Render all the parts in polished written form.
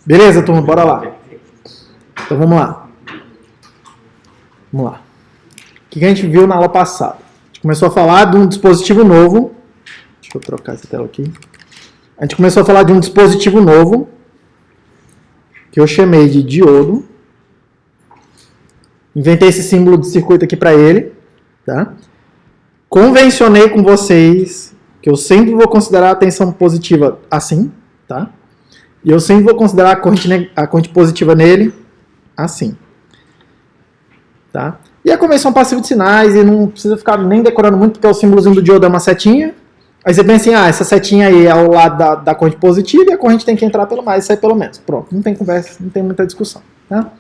Beleza, turma? Bora lá. Então vamos lá. Vamos lá. O que a gente viu na aula passada? A gente começou a falar de um dispositivo novo. Deixa eu trocar essa tela aqui. A gente começou a falar de um dispositivo novo que eu chamei de diodo. Inventei esse símbolo de circuito aqui para ele. Tá? Convencionei com vocês que eu sempre vou considerar a tensão positiva assim. Tá? E eu sempre vou considerar a corrente positiva nele assim. Tá? E a convenção passiva de sinais, e não precisa ficar nem decorando muito, porque o símbolozinho do diodo é uma setinha. Aí você pensa assim, essa setinha aí é ao lado da corrente positiva e a corrente tem que entrar pelo mais e sair pelo menos. Pronto, não tem conversa, não tem muita discussão. Tá?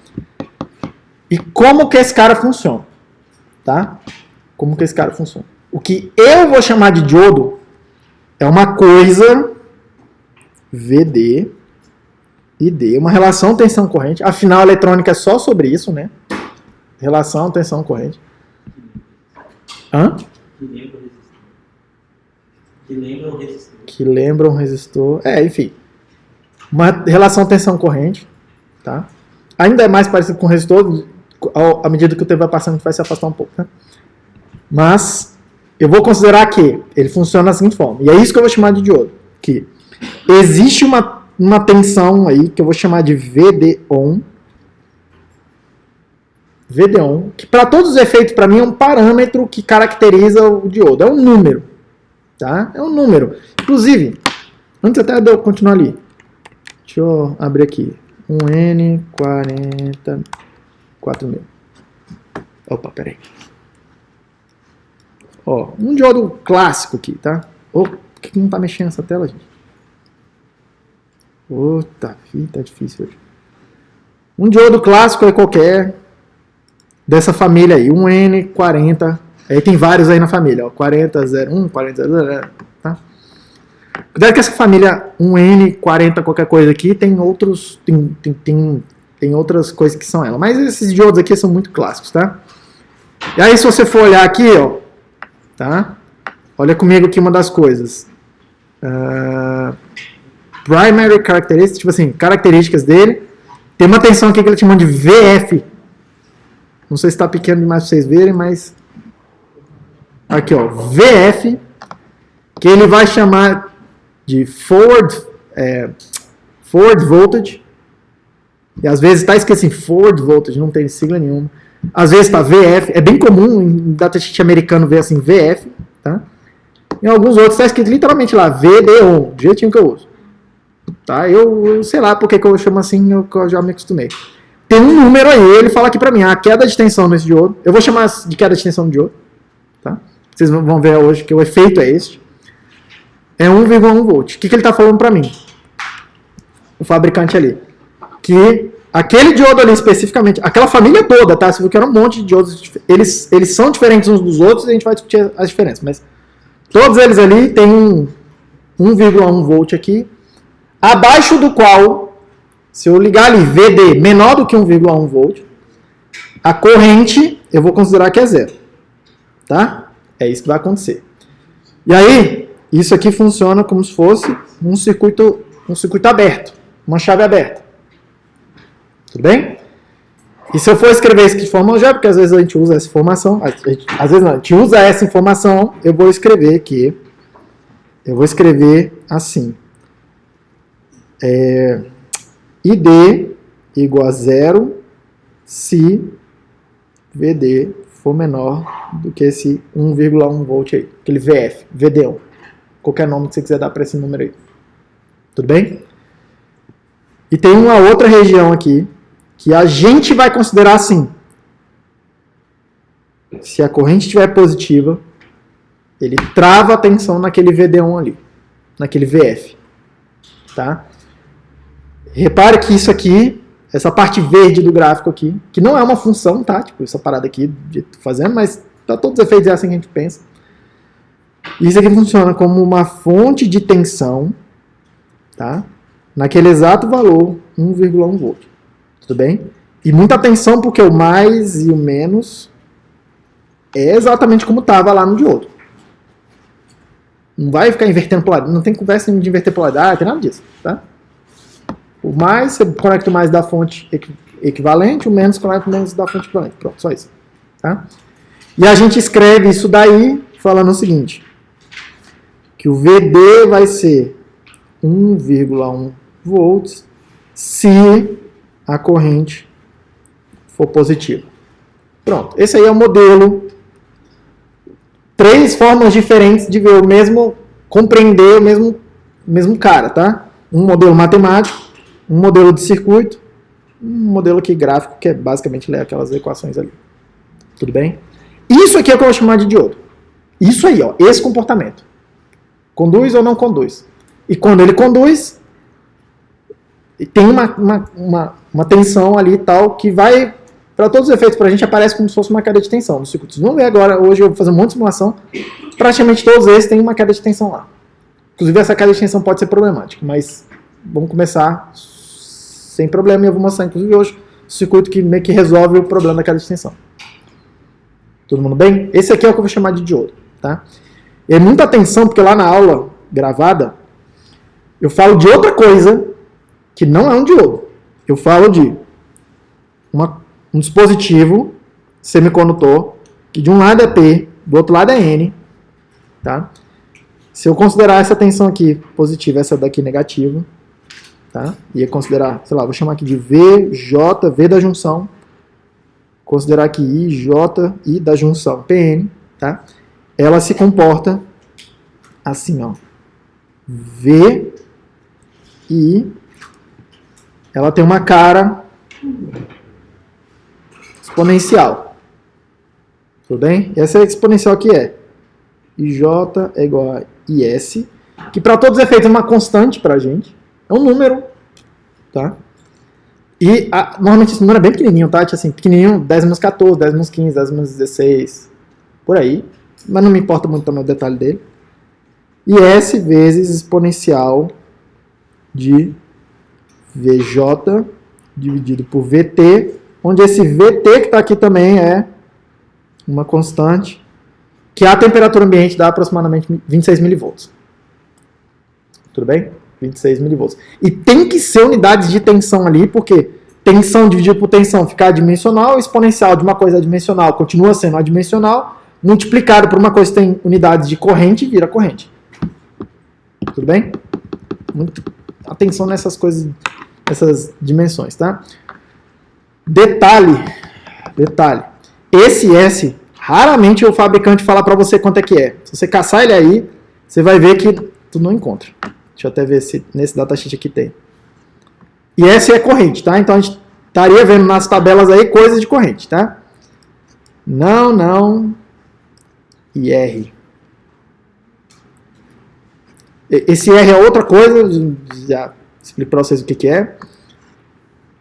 E como que esse cara funciona? Tá? Como que esse cara funciona? O que eu vou chamar de diodo é uma coisa VD e D, uma relação tensão-corrente. Afinal, a eletrônica é só sobre isso, né? Relação tensão-corrente. Hã? Que lembra um resistor. Enfim. Uma relação tensão-corrente. Tá? Ainda é mais parecido com resistor. À medida que o tempo vai passando, a gente vai se afastar um pouco. Né? Mas eu vou considerar que ele funciona da seguinte forma. E é isso que eu vou chamar de diodo. Que existe uma tensão aí que eu vou chamar de VD-ON. VD-ON, que para todos os efeitos, para mim, é um parâmetro que caracteriza o diodo. É um número. Tá? É um número. Inclusive, antes até de eu continuar ali, deixa eu abrir aqui. 1N40 4000. Opa, peraí. Ó, um diodo clássico aqui, tá? Por que não tá mexendo essa tela, gente? Tá difícil hoje. Um diodo clássico é qualquer dessa família aí, 1N40. Aí tem vários aí na família, ó, 4001, 4000, tá? Cuidado que essa família 1N40 qualquer coisa aqui tem outros tem outras coisas que são ela, mas esses diodos aqui são muito clássicos, tá? E aí se você for olhar aqui, ó, tá? Olha comigo aqui uma das coisas. Primary characteristics, tipo assim, características dele. Tem uma tensão aqui que ele chama de VF. Não sei se está pequeno demais para vocês verem, mas aqui, ó, VF, que ele vai chamar de forward voltage. E às vezes está escrito assim, forward voltage, não tem sigla nenhuma. Às vezes está VF, é bem comum em datasheet americano ver assim, VF, tá? Em alguns outros está escrito literalmente lá, VD-ON, do jeitinho que eu uso. Tá? Eu sei lá porque que eu chamo assim, eu já me acostumei. Tem um número aí, ele fala aqui pra mim, a queda de tensão nesse diodo, eu vou chamar de queda de tensão do diodo, tá? Vocês vão ver hoje que o efeito é este. É 1,1 volt. O que ele está falando para mim? O fabricante ali. Que aquele diodo ali especificamente, aquela família toda, tá? Você viu que era um monte de diodos, eles são diferentes uns dos outros e a gente vai discutir as diferenças. Mas todos eles ali têm um 1,1 volt aqui, abaixo do qual, se eu ligar ali VD menor do que 1,1 volt, a corrente eu vou considerar que é zero. Tá? É isso que vai acontecer. E aí, isso aqui funciona como se fosse um circuito aberto, uma chave aberta. Tudo bem? E se eu for escrever isso de forma algébrica, porque às vezes a gente usa essa informação, às vezes não, a gente usa essa informação, eu vou escrever assim. ID igual a 0 se VD for menor do que esse 1,1 volt aí, aquele VF, VD1. Qualquer nome que você quiser dar para esse número aí. Tudo bem? E tem uma outra região aqui que a gente vai considerar assim. Se a corrente estiver positiva, ele trava a tensão naquele VD1 ali, naquele VF. Tá? Repare que isso aqui, essa parte verde do gráfico aqui, que não é uma função, tá? Tipo, essa parada aqui de fazendo, mas para todos os efeitos é assim que a gente pensa. Isso aqui funciona como uma fonte de tensão, tá? Naquele exato valor, 1,1 volt. Tudo bem? E muita atenção porque o mais e o menos é exatamente como estava lá no diodo. Não vai ficar invertendo polaridade, não tem conversa de inverter polaridade, tem nada disso, tá? O mais, você conecta o mais da fonte equivalente, o menos conecta o menos da fonte equivalente. Pronto, só isso. Tá? E a gente escreve isso daí falando o seguinte, que o VD vai ser 1,1 volts se a corrente for positiva. Pronto, esse aí é o modelo. 3 formas diferentes de ver o mesmo, compreender o mesmo cara, tá? Um modelo matemático, um modelo de circuito, um modelo aqui gráfico, que é basicamente ler aquelas equações ali. Tudo bem? Isso aqui é o que eu vou chamar de diodo. Isso aí, ó, esse comportamento. Conduz ou não conduz? E quando ele conduz, tem uma tensão ali e tal, que vai, para todos os efeitos, para a gente aparece como se fosse uma queda de tensão nos circuitos. Vamos ver agora, hoje eu vou fazer um monte de simulação, praticamente todos eles têm uma queda de tensão lá. Inclusive essa queda de tensão pode ser problemática, mas vamos começar sem problema e eu vou mostrar, inclusive hoje, o circuito que meio que resolve o problema da queda de tensão. Todo mundo bem? Esse aqui é o que eu vou chamar de diodo, tá? E é muita atenção, porque lá na aula gravada, eu falo de outra coisa que não é um diodo. Eu falo de um dispositivo semicondutor, que de um lado é P, do outro lado é N, tá? Se eu considerar essa tensão aqui positiva, essa daqui negativa, tá? E considerar, sei lá, vou chamar aqui de VJ, V da junção, considerar aqui IJ, I da junção, PN, tá? Ela se comporta assim, ó. V, I, ela tem uma cara exponencial. Tudo bem? Essa exponencial aqui é IJ é igual a IS, que para todos os efeitos é uma constante para a gente. É um número, tá? E normalmente esse número é bem pequenininho, tá? Assim, pequenininho, 10 menos 14, 10 menos 15, 10 menos 16, por aí. Mas não me importa muito também o detalhe dele. E S vezes exponencial de VJ dividido por VT, onde esse VT que está aqui também é uma constante, que a temperatura ambiente dá aproximadamente 26 milivolts. Tudo bem? 26 milivolts. E tem que ser unidades de tensão ali, porque tensão dividido por tensão fica adimensional, exponencial de uma coisa adimensional continua sendo adimensional, multiplicado por uma coisa que tem unidades de corrente, vira corrente. Tudo bem? Muito atenção nessas coisas, nessas dimensões, tá? Detalhe. Esse S, raramente o fabricante fala para você quanto é que é. Se você caçar ele aí, você vai ver que tu não encontra. Deixa eu até ver se nesse datasheet aqui tem. E essa é corrente, tá? Então a gente estaria vendo nas tabelas aí coisas de corrente, tá? Não. E R. Esse R é outra coisa, já explico para vocês o que é.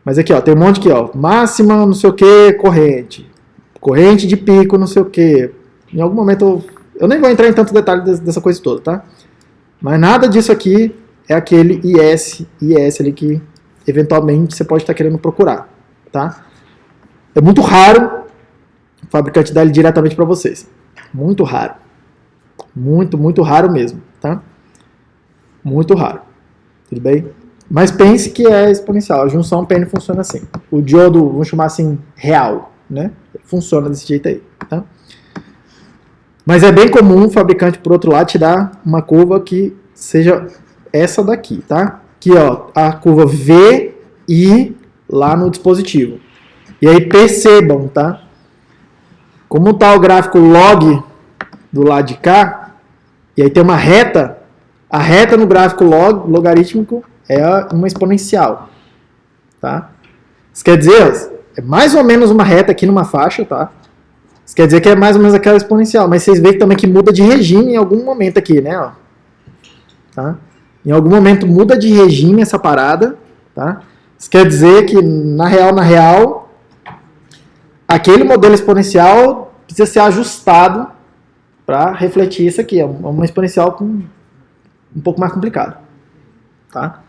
Mas aqui, ó, tem um monte aqui, ó. Máxima, não sei o que, corrente. Corrente de pico, não sei o que. Em algum momento, eu nem vou entrar em tanto detalhe dessa coisa toda, tá? Mas nada disso aqui é aquele IS ali que eventualmente você pode estar querendo procurar, tá? É muito raro o fabricante dar ele diretamente para vocês. Muito raro. Muito raro mesmo, tá? Muito raro. Tudo bem? Mas pense que é exponencial. A junção PN funciona assim. O diodo, vamos chamar assim, real, né? Funciona desse jeito aí, tá? Mas é bem comum o fabricante, por outro lado, te dar uma curva que seja essa daqui, tá? Aqui, ó, a curva VI lá no dispositivo. E aí percebam, tá? Como tá o gráfico log do lado de cá, e aí tem uma reta, a reta no gráfico logarítmico é uma exponencial, tá? Isso quer dizer, é mais ou menos uma reta aqui numa faixa, tá? Isso quer dizer que é mais ou menos aquela exponencial, mas vocês veem também que muda de regime em algum momento aqui, né? Ó. Tá? Em algum momento muda de regime essa parada, tá? Isso quer dizer que, na real, aquele modelo exponencial precisa ser ajustado para refletir isso aqui. É uma exponencial um pouco mais complicado, tá?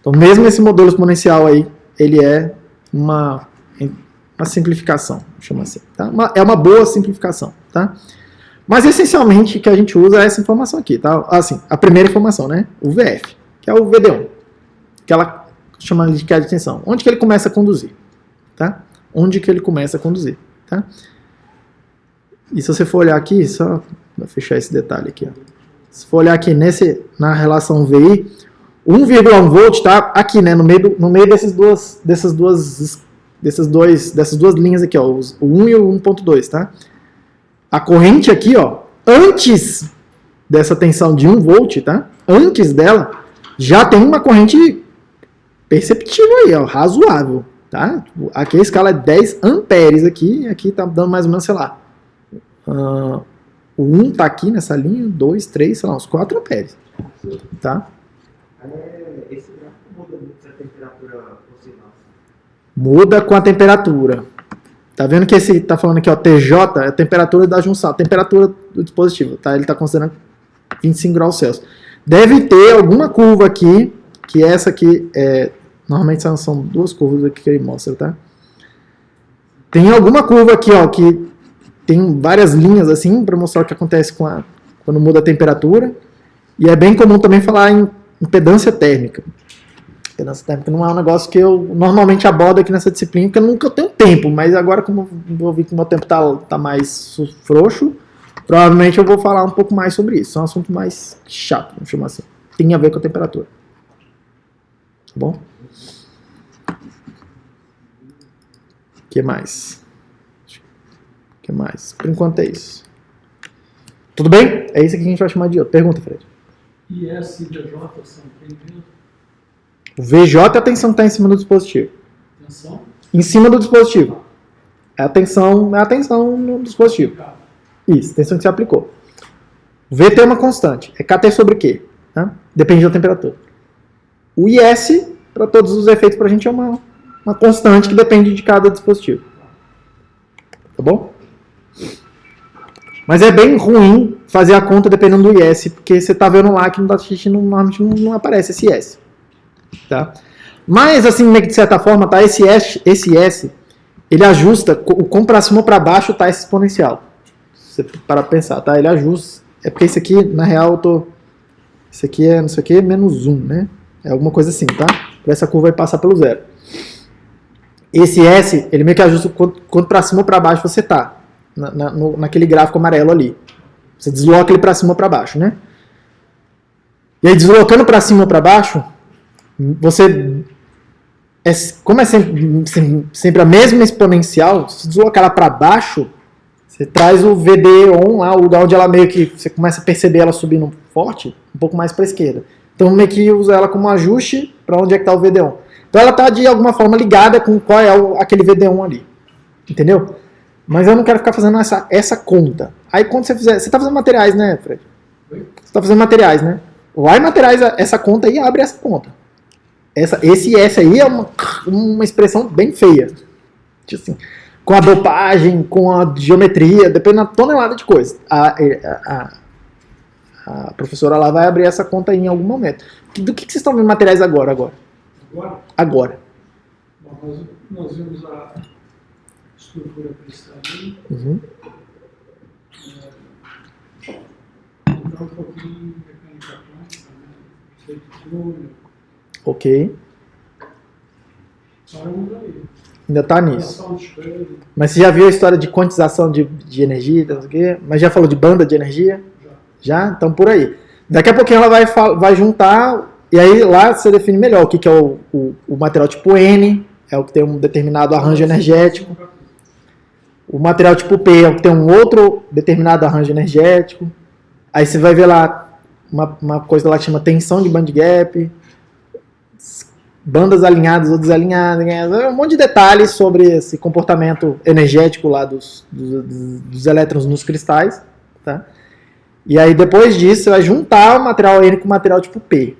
Então, mesmo esse modelo exponencial aí, ele é uma simplificação, chama assim, tá? É uma boa simplificação, tá? Mas essencialmente o que a gente usa é essa informação aqui, tá? Assim, a primeira informação, né? O VF, que é o VD1. chamando de queda de tensão. Onde que ele começa a conduzir? Tá? Onde que ele começa a conduzir? Tá? E se você for olhar aqui, só vou fechar esse detalhe aqui. Ó. Se for olhar aqui na relação VI, 1,1 volt tá aqui, né, no meio dessas duas linhas aqui, ó, o 1 e o 1.2, tá? A corrente aqui, ó, antes dessa tensão de 1 volt, tá? Antes dela, já tem uma corrente perceptível aí, ó, razoável, tá? Aqui a escala é 10 amperes aqui, e aqui tá dando mais ou menos, sei lá, o 1 tá aqui nessa linha, 2, 3, sei lá, uns 4 amperes, tá? Esse gráfico muda muito se a temperatura oscilar. Muda com a temperatura. Tá vendo que esse tá falando aqui, ó, TJ é a temperatura da junção, a temperatura do dispositivo, tá? Ele tá considerando 25 graus Celsius. Deve ter alguma curva aqui, que essa aqui normalmente são duas curvas aqui que ele mostra, tá? Tem alguma curva aqui, ó, que tem várias linhas assim para mostrar o que acontece quando muda a temperatura. E é bem comum também falar em impedância térmica. Impedância térmica não é um negócio que eu normalmente abordo aqui nessa disciplina, porque eu nunca tenho tempo, mas agora, como eu vi que o meu tempo tá mais frouxo, provavelmente eu vou falar um pouco mais sobre isso. É um assunto mais chato, vamos chamar assim. Tem a ver com a temperatura. Tá bom? O que mais? Por enquanto é isso. Tudo bem? É isso que a gente vai chamar de outro. Pergunta, Fred. IS e VJ são bem-vindos. O VJ é a tensão que está em cima do dispositivo. Tensão? Em cima do dispositivo. É a tensão no dispositivo. Isso, tensão que você aplicou. O VT é uma constante. É KT sobre Q. Tá? Depende da temperatura. O IS, para todos os efeitos, para a gente é uma constante que depende de cada dispositivo. Tá bom? Mas é bem ruim fazer a conta dependendo do IS, porque você está vendo lá que no datasheet normalmente não aparece esse IS. Tá? Mas, assim, meio que de certa forma, tá, esse IS, ele ajusta, o quão para cima ou para baixo está esse exponencial. Você para pensar, tá? Ele ajusta. É porque esse aqui, na real, isso aqui é menos 1, né? É alguma coisa assim, tá? Essa curva vai passar pelo zero. Esse S, ele meio que ajusta quanto para cima ou para baixo você tá. Naquele gráfico amarelo ali. Você desloca ele para cima ou para baixo, né? E aí, deslocando para cima ou para baixo, você... como é sempre a mesma exponencial, se deslocar ela para baixo, você traz o VD-ON lá, o lugar onde ela meio que... Você começa a perceber ela subindo forte, um pouco mais para a esquerda. Então, meio que usa ela como ajuste para onde é que está o VD-ON. Então, ela está, de alguma forma, ligada com qual é aquele VD-ON ali. Entendeu? Mas eu não quero ficar fazendo essa conta. Aí, quando você fizer... Você está fazendo materiais, né, Fred? Você está fazendo materiais, né? Lá em materiais, essa conta aí abre essa conta. Esse S aí é uma expressão bem feia. Tipo assim, com a dopagem, com a geometria, dependendo da tonelada de coisa. A professora lá vai abrir essa conta aí em algum momento. Do que vocês estão vendo materiais agora? Agora. Bom, nós vimos a estrutura cristalina. Uhum. Então, um pouquinho de mecânica quântica, conceito de túnel. Ok. Paramos aí. Ainda tá nisso. Relação de espelho. Mas você já viu a história de quantização de energia, não sei o quê? Mas já falou de banda de energia? Já? Então por aí. Daqui a pouquinho ela vai juntar, e aí lá você define melhor o que é o material tipo N, é o que tem um determinado arranjo energético. O material tipo P é o que tem um outro determinado arranjo energético. Aí você vai ver lá uma coisa lá que chama tensão de bandgap, bandas alinhadas ou desalinhadas, um monte de detalhes sobre esse comportamento energético lá dos elétrons nos cristais, tá? E aí depois disso você vai juntar o material N com o material tipo P.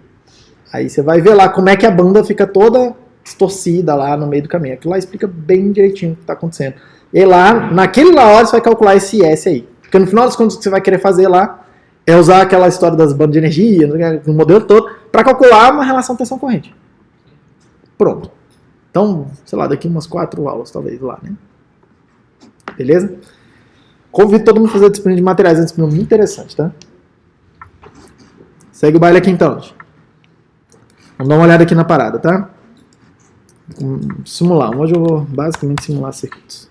Aí você vai ver lá como é que a banda fica toda distorcida lá no meio do caminho. Aquilo lá explica bem direitinho o que está acontecendo. E lá, naquele lá hora você vai calcular esse S aí. Porque no final das contas o que você vai querer fazer lá é usar aquela história das bandas de energia, no modelo todo, para calcular uma relação tensão-corrente. Pronto. Então, sei lá, daqui umas 4 aulas talvez lá, né? Beleza? Convido todo mundo a fazer a disciplina de materiais, é uma disciplina muito interessante, tá? Segue o baile aqui então, gente. Vamos dar uma olhada aqui na parada, tá? Simular. Hoje eu vou basicamente simular circuitos.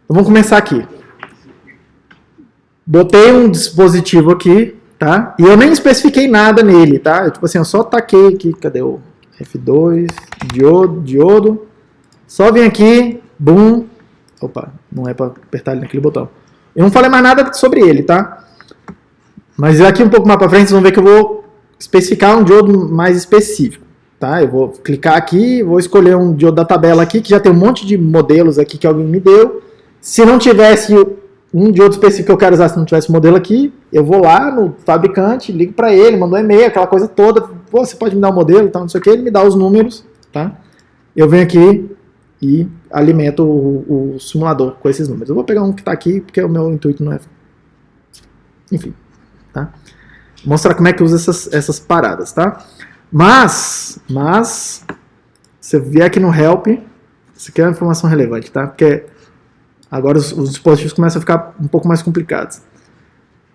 Então vamos começar aqui. Botei um dispositivo aqui, tá? E eu nem especifiquei nada nele, tá? Eu, tipo assim, eu só taquei aqui, cadê o F2, diodo. Só vim aqui, boom. Opa, não é para apertar ele naquele botão. Eu não falei mais nada sobre ele, tá? Mas aqui um pouco mais para frente vocês vão ver que eu vou especificar um diodo mais específico, tá? Eu vou clicar aqui, vou escolher um diodo da tabela aqui, que já tem um monte de modelos aqui que alguém me deu. Se não tivesse um diodo específico que eu quero usar, se não tivesse modelo aqui, eu vou lá no fabricante, ligo para ele, mando um e-mail, aquela coisa toda. Pô, você pode me dar um modelo, tal, não sei o que, ele me dá os números, tá? Eu venho aqui e alimento o simulador com esses números. Eu vou pegar um que está aqui, porque o meu intuito não é... Enfim, tá? Vou mostrar como é que usa essas paradas, tá? Mas, você vier aqui no Help, isso aqui é uma informação relevante, tá? Porque agora os dispositivos começam a ficar um pouco mais complicados.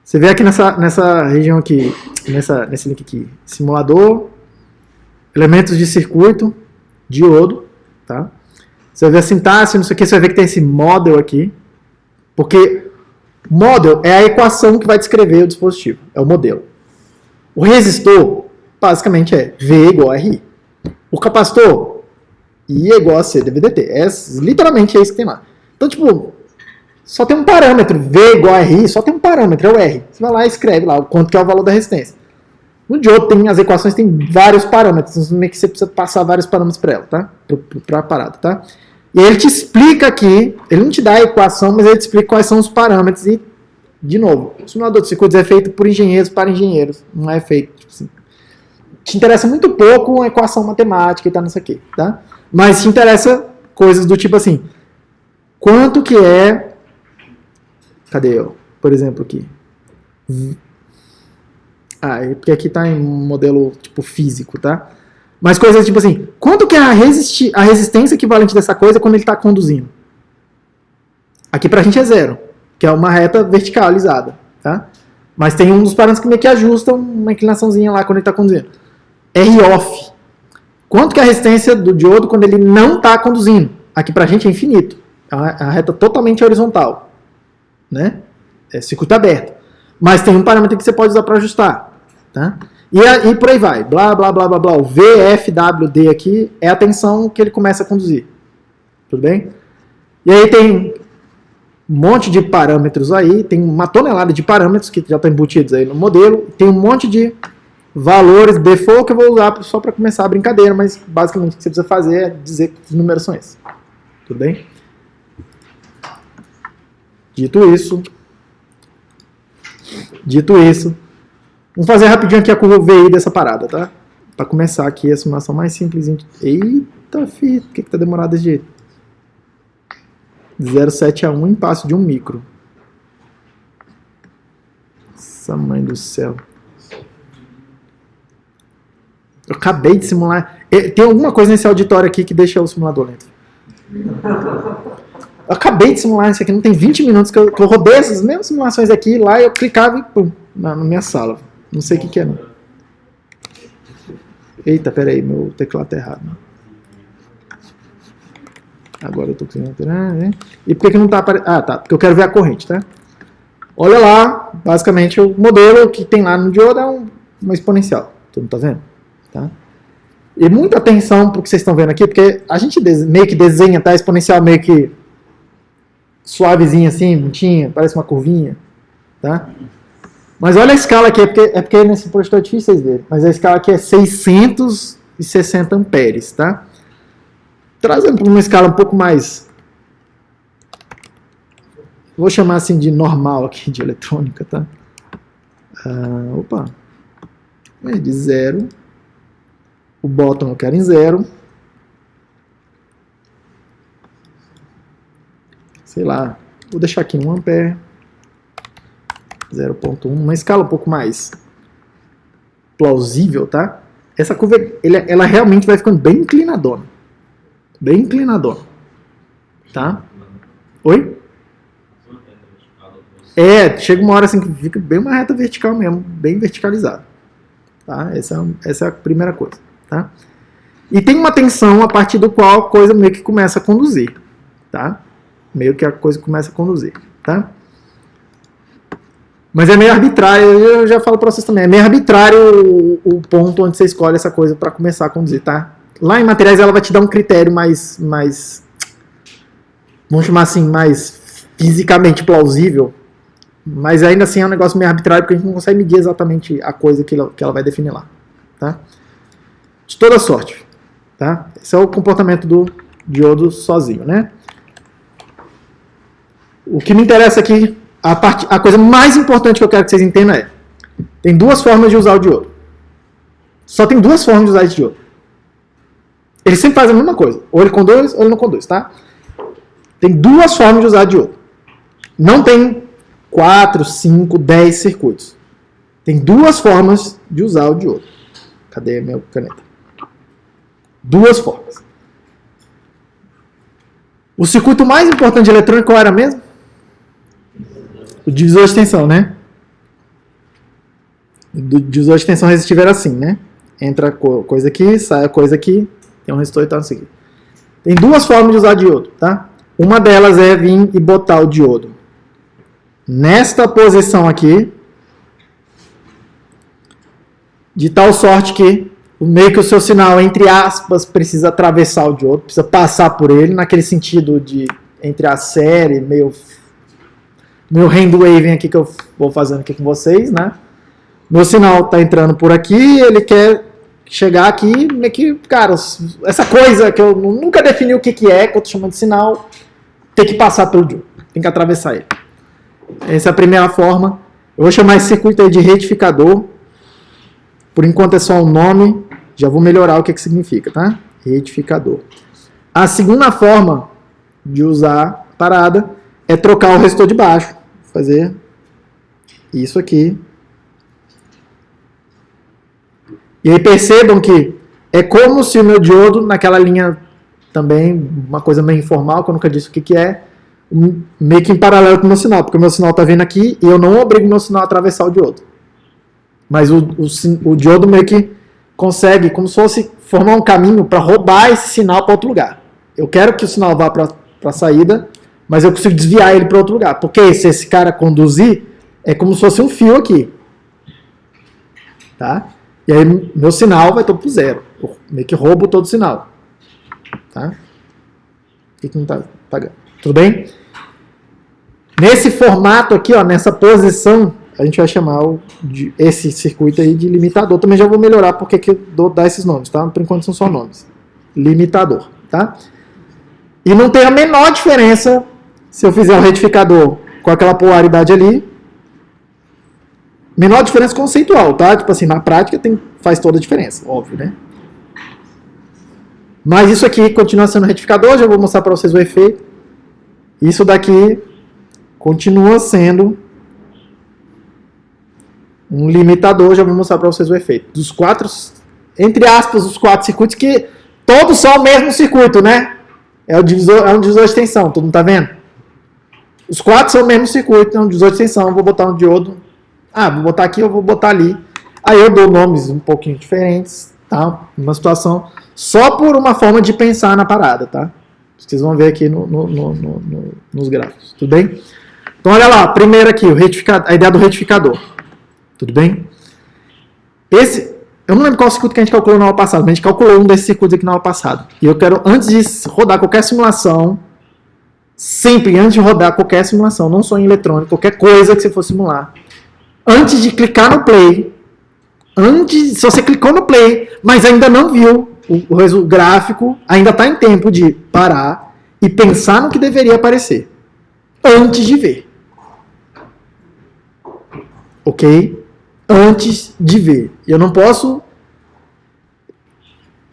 Você vê aqui nessa região aqui, nesse link aqui, simulador, elementos de circuito, diodo, tá? Você vai ver a sintaxe, não sei o que, você vai ver que tem esse model aqui, porque model é a equação que vai descrever o dispositivo, é o modelo. O resistor, basicamente, é V igual a RI. O capacitor, I é igual a C dV dt. Literalmente é isso que tem lá. Então, tipo, só tem um parâmetro, V igual a RI, só tem um parâmetro, é o R. Você vai lá e escreve lá o quanto que é o valor da resistência. No diodo, as equações têm vários parâmetros, meio que você precisa passar vários parâmetros para ela, tá? Para a parada, tá? E aí ele te explica aqui, ele não te dá a equação, mas ele te explica quais são os parâmetros. E, de novo, o simulador de circuitos é feito por engenheiros para engenheiros, não é feito, tipo assim. Te interessa muito pouco uma equação matemática e tal, nisso aqui, tá? Mas te interessa coisas do tipo assim, quanto que é, cadê eu? Por exemplo, aqui. É porque aqui está em um modelo tipo físico, tá? Mas coisas tipo assim, quanto que é a resistência equivalente dessa coisa quando ele está conduzindo? Aqui pra gente é 0, que é uma reta verticalizada, tá? Mas tem um dos parâmetros que meio que ajustam uma inclinaçãozinha lá quando ele está conduzindo. R off. Quanto que é a resistência do diodo quando ele não está conduzindo? Aqui pra gente é infinito. É uma reta totalmente horizontal, né? É circuito aberto. Mas tem um parâmetro que você pode usar para ajustar, tá? E por aí vai, blá, blá, blá, blá, blá. O VFWD aqui é a tensão que ele começa a conduzir. Tudo bem? E aí tem um monte de parâmetros aí, tem uma tonelada de parâmetros que já estão embutidos aí no modelo, tem um monte de valores default que eu vou usar só para começar a brincadeira, mas basicamente o que você precisa fazer é dizer que os números são esses. Tudo bem? Dito isso, vamos fazer rapidinho aqui a curva VI dessa parada, tá? Para começar aqui a simulação mais simples. Eita, filho, por que tá demorado desse jeito? 0,7 a 1 em passo de 1 micro. Nossa, mãe do céu. Eu acabei de simular. Tem alguma coisa nesse auditório aqui que deixa o simulador lento. Eu acabei de simular isso aqui, não tem 20 minutos que eu rodei essas mesmas simulações aqui, lá eu clicava e pum, na minha sala. Não sei o que é, não. Eita, peraí, meu teclado tá errado. Agora eu tô conseguindo... E por que não tá aparecendo? Ah, tá, porque eu quero ver a corrente, tá? Olha lá, basicamente o modelo que tem lá no diodo é uma exponencial. Todo mundo tá vendo? Tá? E muita atenção pro que vocês estão vendo aqui, porque a gente meio que desenha, tá? Exponencial meio que suavezinha assim, bonitinha, parece uma curvinha, tá? Mas olha a escala aqui, é porque nesse projeto é difícil vocês verem, mas a escala aqui é 660 amperes, tá? Trazendo para uma escala um pouco mais, vou chamar assim de normal aqui, de eletrônica, tá? De 0, o bottom eu quero em 0, sei lá, vou deixar aqui 1 ampere, 0,1, uma escala um pouco mais plausível, tá? Essa curva, ela realmente vai ficando bem inclinadona. Bem inclinadona. Tá? Oi? Chega uma hora assim que fica bem uma reta vertical mesmo, bem verticalizada. Tá? Essa é a primeira coisa. Tá? E tem uma tensão a partir do qual a coisa meio que começa a conduzir. Tá? Meio que a coisa começa a conduzir. Tá? Mas é meio arbitrário, eu já falo para vocês também, é meio arbitrário o ponto onde você escolhe essa coisa para começar a conduzir. Tá? Lá em materiais ela vai te dar um critério mais vamos chamar assim, mais fisicamente plausível, mas ainda assim é um negócio meio arbitrário porque a gente não consegue medir exatamente a coisa que ela vai definir lá. Tá? De toda sorte. Tá? Esse é o comportamento do diodo sozinho, né? O que me interessa aqui, a coisa mais importante que eu quero que vocês entendam é, tem duas formas de usar o diodo. Só tem duas formas de usar esse diodo. Ele sempre faz a mesma coisa. Ou ele conduz ou ele não conduz, tá? Tem duas formas de usar diodo. Não tem 4, 5, 10 circuitos. Tem duas formas de usar o diodo. Cadê a minha caneta? Duas formas. O circuito mais importante de eletrônica qual era mesmo? O divisor de tensão, né? O divisor de tensão resistiva era assim, né? Entra coisa aqui, sai a coisa aqui, tem um resistor e tal, assim. Tem duas formas de usar diodo, tá? Uma delas é vir e botar o diodo nesta posição aqui, de tal sorte que meio que o seu sinal, entre aspas, precisa atravessar o diodo, precisa passar por ele, naquele sentido de entre a série, meio hand waving aqui que eu vou fazendo aqui com vocês, né? Meu sinal está entrando por aqui, ele quer chegar aqui, meio que, cara, essa coisa que eu nunca defini o que é, que eu tô chamando de sinal, tem que passar pelo diodo, tem que atravessar ele. Essa é a primeira forma. Eu vou chamar esse circuito aí de retificador. Por enquanto é só um nome, já vou melhorar o que significa, tá? Retificador. A segunda forma de usar a parada é trocar o resistor de baixo. Fazer isso aqui. E aí percebam que é como se o meu diodo, naquela linha também, uma coisa meio informal, que eu nunca disse o que é, meio que em paralelo com o meu sinal, porque o meu sinal está vindo aqui e eu não obrigo o meu sinal a atravessar o diodo. Mas o diodo meio que consegue, como se fosse formar um caminho para roubar esse sinal para outro lugar. Eu quero que o sinal vá para a saída, mas eu consigo desviar ele para outro lugar. Porque se esse cara conduzir, é como se fosse um fio aqui. Tá? E aí meu sinal vai todo para zero. Eu meio que roubo todo o sinal. Tá? O que não está pagando? Tudo bem? Nesse formato aqui, ó, nessa posição, a gente vai chamar esse circuito aí de limitador. Também já vou melhorar porque que eu dou dar esses nomes, tá? Por enquanto são só nomes. Limitador, tá? E não tem a menor diferença se eu fizer um retificador com aquela polaridade ali. Menor diferença conceitual, tá? Tipo assim, na prática faz toda a diferença, óbvio, né? Mas isso aqui continua sendo retificador, já vou mostrar para vocês o efeito. Isso daqui continua sendo um limitador, já vou mostrar para vocês o efeito. Dos quatro, entre aspas, os quatro circuitos, que todos são o mesmo circuito, né? É um divisor de tensão, todo mundo tá vendo? Os quatro são o mesmo circuito, é um divisor de tensão, eu vou botar um diodo. Vou botar aqui, eu vou botar ali. Aí eu dou nomes um pouquinho diferentes, tá? Uma situação, só por uma forma de pensar na parada, tá? Vocês vão ver aqui nos gráficos, tudo bem? Então olha lá, primeiro aqui, a ideia do retificador. Tudo bem? Eu não lembro qual circuito que a gente calculou na aula passada, mas a gente calculou um desses circuitos aqui na aula passada. E eu quero, antes de rodar qualquer simulação, sempre antes de rodar qualquer simulação, não só em eletrônica, qualquer coisa que você for simular, antes de clicar no play, se você clicou no play, mas ainda não viu o gráfico, ainda está em tempo de parar e pensar no que deveria aparecer, antes de ver. Ok? Antes de ver. Eu não posso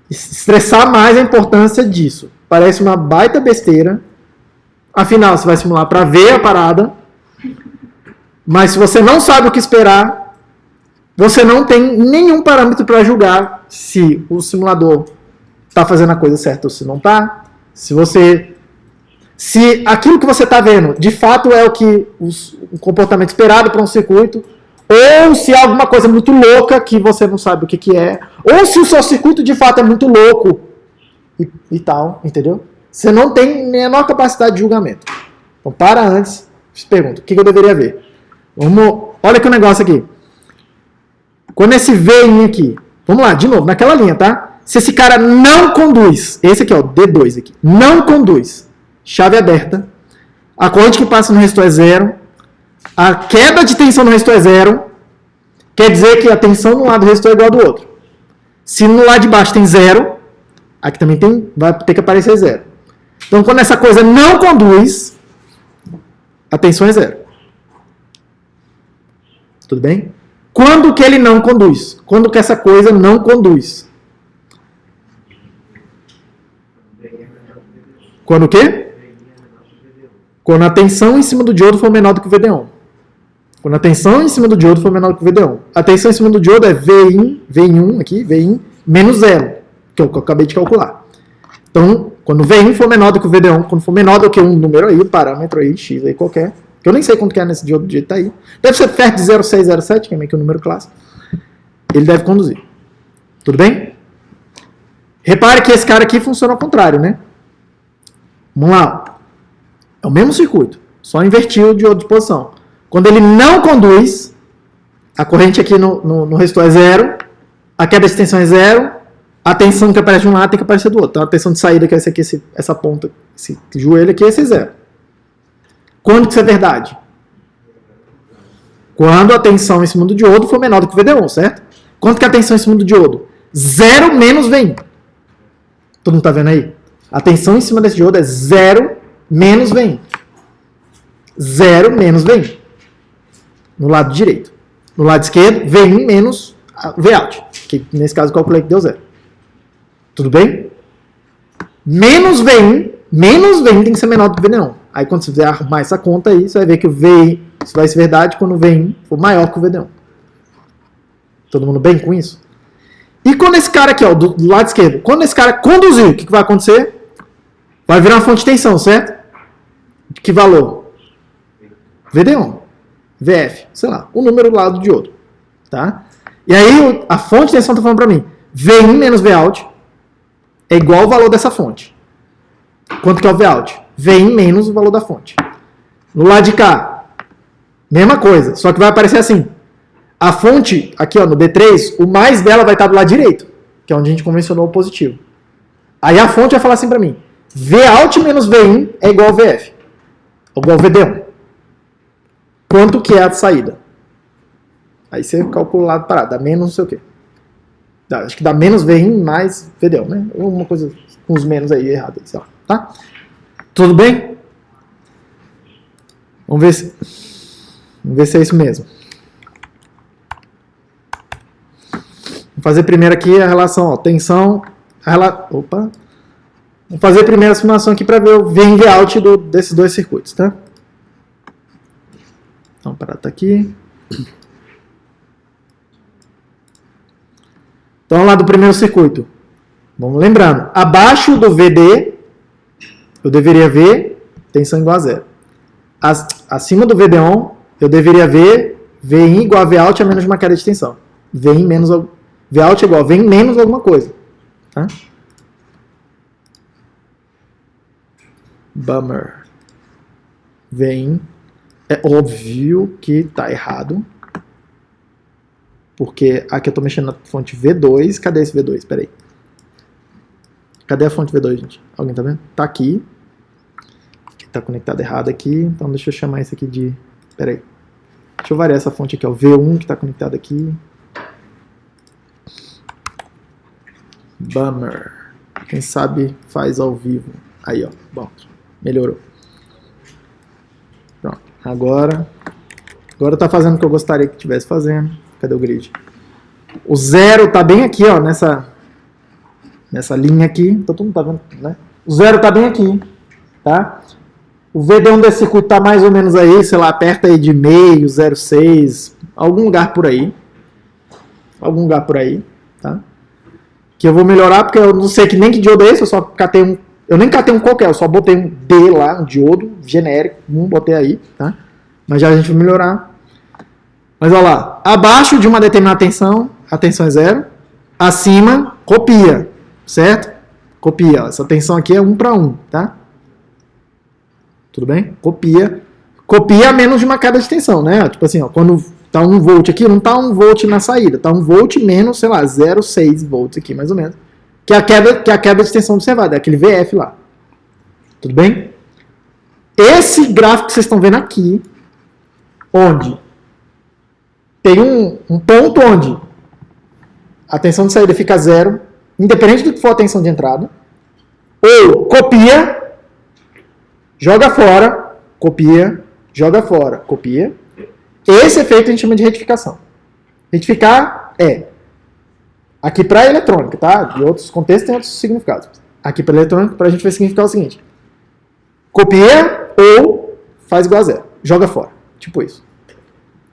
estressar mais a importância disso. Parece uma baita besteira. Afinal, você vai simular para ver a parada. Mas se você não sabe o que esperar, você não tem nenhum parâmetro para julgar se o simulador está fazendo a coisa certa ou se não está. Se aquilo que você está vendo, de fato, é o comportamento esperado para um circuito, ou se é alguma coisa muito louca que você não sabe o que é, ou se o seu circuito de fato é muito louco e tal, entendeu? Você não tem menor capacidade de julgamento. Então para antes, se pergunta, o que eu deveria ver? Olha que o negócio aqui. Quando esse veinho aqui, vamos lá, de novo, naquela linha, tá? Se esse cara não conduz, esse aqui, ó, D2 aqui, não conduz, chave aberta, a corrente que passa no resistor é zero, a queda de tensão no resistor é zero, quer dizer que a tensão de um lado do resistor é igual ao do outro. Se no lado de baixo tem zero, aqui também vai ter que aparecer zero. Então, quando essa coisa não conduz, a tensão é zero. Tudo bem? Quando que ele não conduz? Quando que essa coisa não conduz? Quando o quê? Quando a tensão em cima do diodo for menor do que o VD1. Quando a tensão em cima do diodo for menor do que o VD1. A tensão em cima do diodo é V1 aqui, V1 menos zero, que eu acabei de calcular. Então, quando o V1 for menor do que o VD1, quando for menor do que um número aí, um parâmetro aí, X aí qualquer, que eu nem sei quanto que é nesse diodo do jeito que tá aí, deve ser perto de 0,607, que é meio que o número clássico, ele deve conduzir. Tudo bem? Repare que esse cara aqui funciona ao contrário, né? Vamos lá. É o mesmo circuito, só invertir o diodo de posição. Quando ele não conduz, a corrente aqui no resistor é zero, a queda de tensão é zero, a tensão que aparece de um lado tem que aparecer do outro. Então, a tensão de saída, que é essa ponta, esse joelho aqui, esse é zero. Quando que isso é verdade? Quando a tensão em cima do diodo for menor do que o VD1, certo? Quanto que é a tensão em cima do diodo? Zero menos V1. Todo mundo está vendo aí? A tensão em cima desse diodo é zero menos V1. Zero menos V1. No lado direito. No lado esquerdo, V1 menos Vout. Que nesse caso eu calculei que deu zero. Tudo bem? Menos V1 tem que ser menor do que VD1. Aí quando você arrumar essa conta aí, você vai ver que o V1, isso vai ser verdade quando o V1 for maior que o VD1. Todo mundo bem com isso? E quando esse cara aqui, ó, do lado esquerdo, quando esse cara conduzir, o que vai acontecer? Vai virar uma fonte de tensão, certo? De que valor? VD1, VF, sei lá, o número do lado de outro. Tá? E aí a fonte de tensão está falando para mim, V1 menos Vout é igual ao valor dessa fonte. Quanto que é o Vout? V1 menos o valor da fonte. No lado de cá, mesma coisa, só que vai aparecer assim. A fonte, aqui ó, no D3, o mais dela vai estar do lado direito, que é onde a gente convencionou o positivo. Aí a fonte vai falar assim para mim, Vout menos V1 é igual ao VF, igual ao VD1. Quanto que é a saída? Aí você calcula o lado parado, dá menos não sei o quê. Acho que dá menos V1 mais VD1, né? Uma coisa com os menos aí errado, sei lá, tá? Tudo bem? Vamos ver se é isso mesmo. Vou fazer primeiro aqui a relação, ó, tensão, Vamos fazer primeiro a simulação aqui para ver o V in e Vout desses dois circuitos, tá? Então, para tá aqui. Então, lá do primeiro circuito. Vamos lembrando, abaixo do VD, eu deveria ver tensão igual a zero. Acima do VD1, eu deveria ver Vin igual a Vout a menos uma queda de tensão. Vin menos Vout igual a Vin menos alguma coisa. Tá? Bummer. Vin. É óbvio que está errado. Porque aqui eu estou mexendo na fonte V2. Cadê esse V2? Espera aí. Cadê a fonte V2, gente? Alguém tá vendo? Tá aqui. Tá conectado errado aqui. Então deixa eu chamar isso aqui de... Espera aí. Deixa eu variar essa fonte aqui, ó. V1 que está conectado aqui. Bummer. Quem sabe faz ao vivo. Aí, ó. Bom, melhorou. Pronto. Agora tá fazendo o que eu gostaria que estivesse fazendo. Cadê o grid? O zero tá bem aqui, ó. Nessa linha aqui. Então todo mundo tá vendo, né? O zero tá bem aqui. Tá? O VD1 desse circuito tá mais ou menos aí, sei lá, perto aí de meio, 0,6, algum lugar por aí. Algum lugar por aí, tá? Que eu vou melhorar, porque eu não sei que nem que diodo é esse, eu só catei um... Eu nem catei um qualquer, eu só botei um D lá, um diodo genérico, botei aí, tá? Mas já a gente vai melhorar. Mas olha lá, abaixo de uma determinada tensão, a tensão é 0. Acima, copia, certo? Copia. Essa tensão aqui é 1 para 1, tá? Tudo bem? Copia. Copia menos de uma queda de tensão, né? Tipo assim, ó, quando tá 1 volt aqui, não tá 1 volt na saída, tá 1 volt menos, sei lá, 0,6 volts aqui, mais ou menos. Que é a queda de tensão observada, é aquele VF lá. Tudo bem? Esse gráfico que vocês estão vendo aqui, onde tem um ponto onde a tensão de saída fica 0, independente do que for a tensão de entrada, ou copia, joga fora, copia, joga fora, copia. Esse efeito a gente chama de retificação. Retificar é aqui para a eletrônica, tá? De outros contextos tem outros significados. Aqui para a eletrônica, para a gente vai significar o seguinte: copia ou faz igual a 0, joga fora, tipo isso.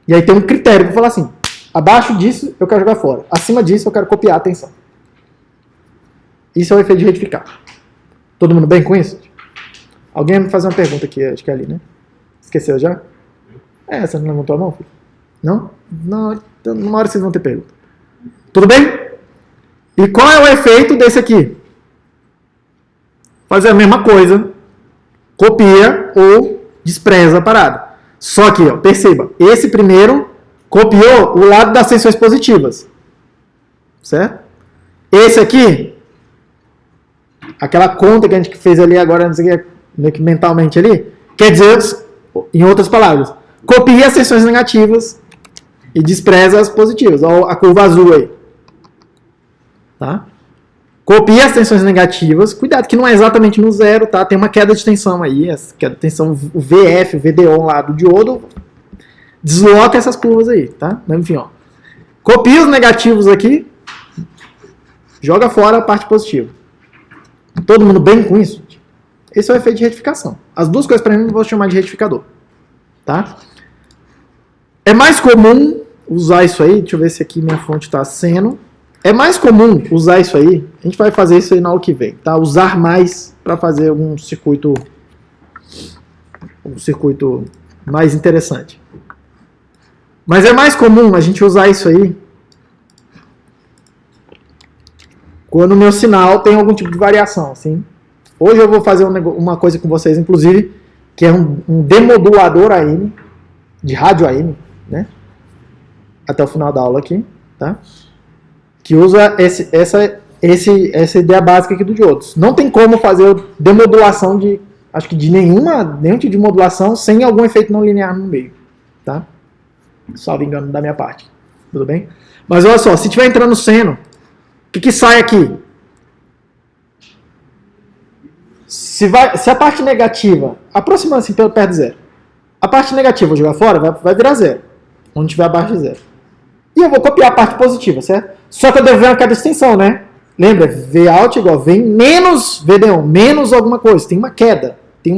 E aí tem um critério para falar assim: abaixo disso eu quero jogar fora, acima disso eu quero copiar a tensão. Isso é o efeito de retificar. Todo mundo bem com isso? Alguém vai fazer uma pergunta aqui, acho que é ali, né? Esqueceu já? Você não levantou a mão, filho? Não? Não, então, numa hora vocês vão ter pergunta. Tudo bem? E qual é o efeito desse aqui? Fazer a mesma coisa, copia ou despreza a parada. Só que, ó, perceba, esse primeiro copiou o lado das tensões positivas. Certo? Esse aqui, aquela conta que a gente fez ali agora, não sei o que, meio que mentalmente ali, quer dizer, em outras palavras, copia as tensões negativas e despreza as positivas. Olha a curva azul aí. Tá? Copia as tensões negativas. Cuidado que não é exatamente no 0, tá? Tem uma queda de tensão aí. Essa queda de tensão, o VF, o VDO lá do diodo, desloca essas curvas aí, tá? Mas enfim, ó. Copia os negativos aqui, joga fora a parte positiva. Todo mundo bem com isso? Esse é o efeito de retificação. As duas coisas para mim eu vou chamar de retificador. Tá? É mais comum usar isso aí, deixa eu ver se aqui minha fonte está sendo. É mais comum usar isso aí, a gente vai fazer isso aí na aula que vem, tá? Usar mais para fazer um circuito mais interessante. Mas é mais comum a gente usar isso aí quando o meu sinal tem algum tipo de variação, assim. Hoje eu vou fazer uma coisa com vocês, inclusive, que é um demodulador AM, de rádio AM, né? Até o final da aula aqui, tá? Que usa essa ideia básica aqui do diodos. Não tem como fazer demodulação de, acho que de nenhum tipo de modulação sem algum efeito não linear no meio, tá? Salvo engano da minha parte, tudo bem? Mas olha só, se estiver entrando seno, o que sai aqui? Se a parte negativa, aproximando assim perto de 0, a parte negativa eu jogar fora, vai virar 0, onde tiver abaixo de 0. E eu vou copiar a parte positiva, certo? Só que eu devo ver uma queda de extensão, né? Lembra? Vout igual vem menos VD1, menos alguma coisa. Tem uma queda, tem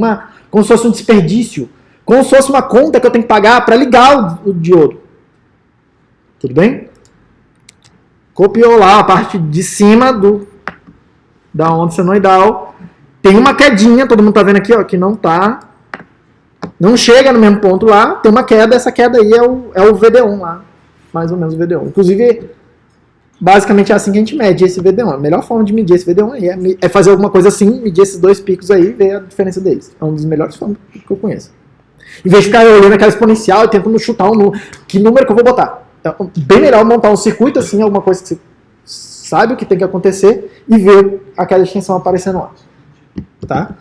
como se fosse um desperdício, como se fosse uma conta que eu tenho que pagar para ligar o diodo. Tudo bem? Copiou lá a parte de cima da onda senoidal. Tem uma quedinha, todo mundo tá vendo aqui, ó, que não chega no mesmo ponto lá, tem uma queda, essa queda aí é o VD1 lá, mais ou menos o VD1. Inclusive, basicamente é assim que a gente mede esse VD1. A melhor forma de medir esse VD1 aí é fazer alguma coisa assim, medir esses dois picos aí e ver a diferença deles. É uma das melhores formas que eu conheço. Em vez de ficar olhando aquela exponencial e tentando chutar que número que eu vou botar. É bem melhor montar um circuito assim, alguma coisa que você sabe o que tem que acontecer e ver aquela extensão aparecendo lá. Tá?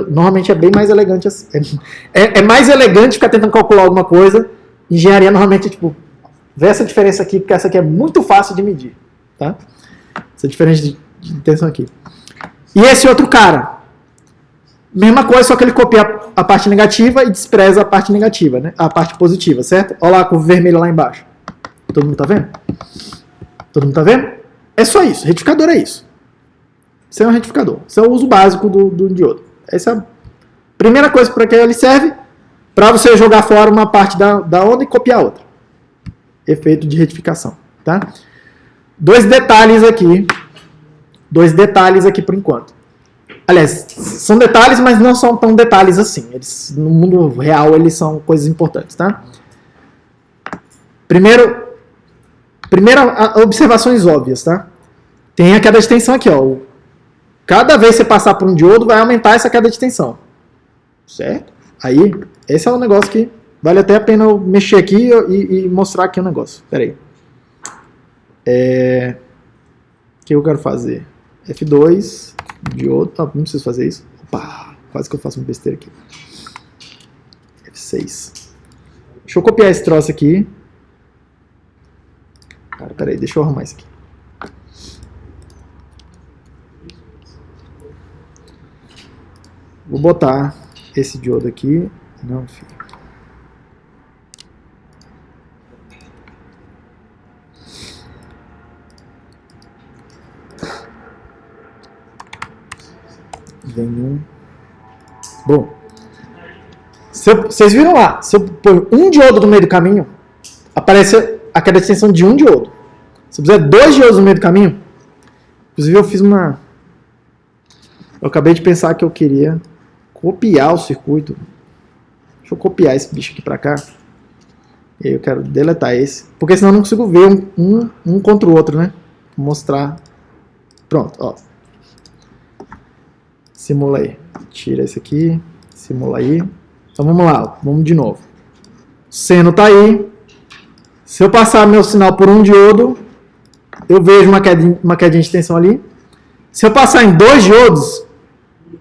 Normalmente é bem mais elegante assim. É mais elegante ficar tentando calcular alguma coisa. Engenharia normalmente é tipo, vê essa diferença aqui, porque essa aqui é muito fácil de medir. Tá? Essa diferença de tensão aqui. E esse outro cara, mesma coisa, só que ele copia a parte negativa e despreza a parte negativa, né? A parte positiva, certo? Olha lá com o vermelho lá embaixo. Todo mundo tá vendo? Todo mundo tá vendo? É só isso. Retificador é isso. Isso é um retificador. Isso é o uso básico do diodo. Essa é a primeira coisa para que ele serve, para você jogar fora uma parte da onda e copiar a outra. Efeito de retificação. Tá? Dois detalhes aqui por enquanto. Aliás, são detalhes, mas não são tão detalhes assim. No mundo real, eles são coisas importantes. Tá? observações óbvias, tá? Tem a queda de tensão aqui, ó. Cada vez que você passar por um diodo, vai aumentar essa queda de tensão. Certo? Aí, esse é um negócio que vale até a pena eu mexer aqui e mostrar aqui o negócio. Pera aí. O que eu quero fazer? F2, diodo. Ah, não preciso fazer isso. Opa, quase que eu faço uma besteira aqui. F6. Deixa eu copiar esse troço aqui. Cara, pera aí, deixa eu arrumar isso aqui. Vou botar esse diodo aqui. Não, filho. Vem um. Bom. Vocês viram lá? Se eu pôr um diodo no meio do caminho, aparece a queda de tensão de um diodo. Se eu puser 2 diodos no meio do caminho, inclusive eu fiz uma... Eu acabei de pensar que eu queria copiar o circuito. Deixa eu copiar esse bicho aqui pra cá. E aí eu quero deletar esse. Porque senão eu não consigo ver um contra o outro, né? Vou mostrar. Pronto, ó. Simula aí. Tira esse aqui. Simula aí. Então vamos lá, vamos de novo. O seno tá aí. Se eu passar meu sinal por um diodo, eu vejo uma quedinha de tensão ali. Se eu passar em 2 diodos,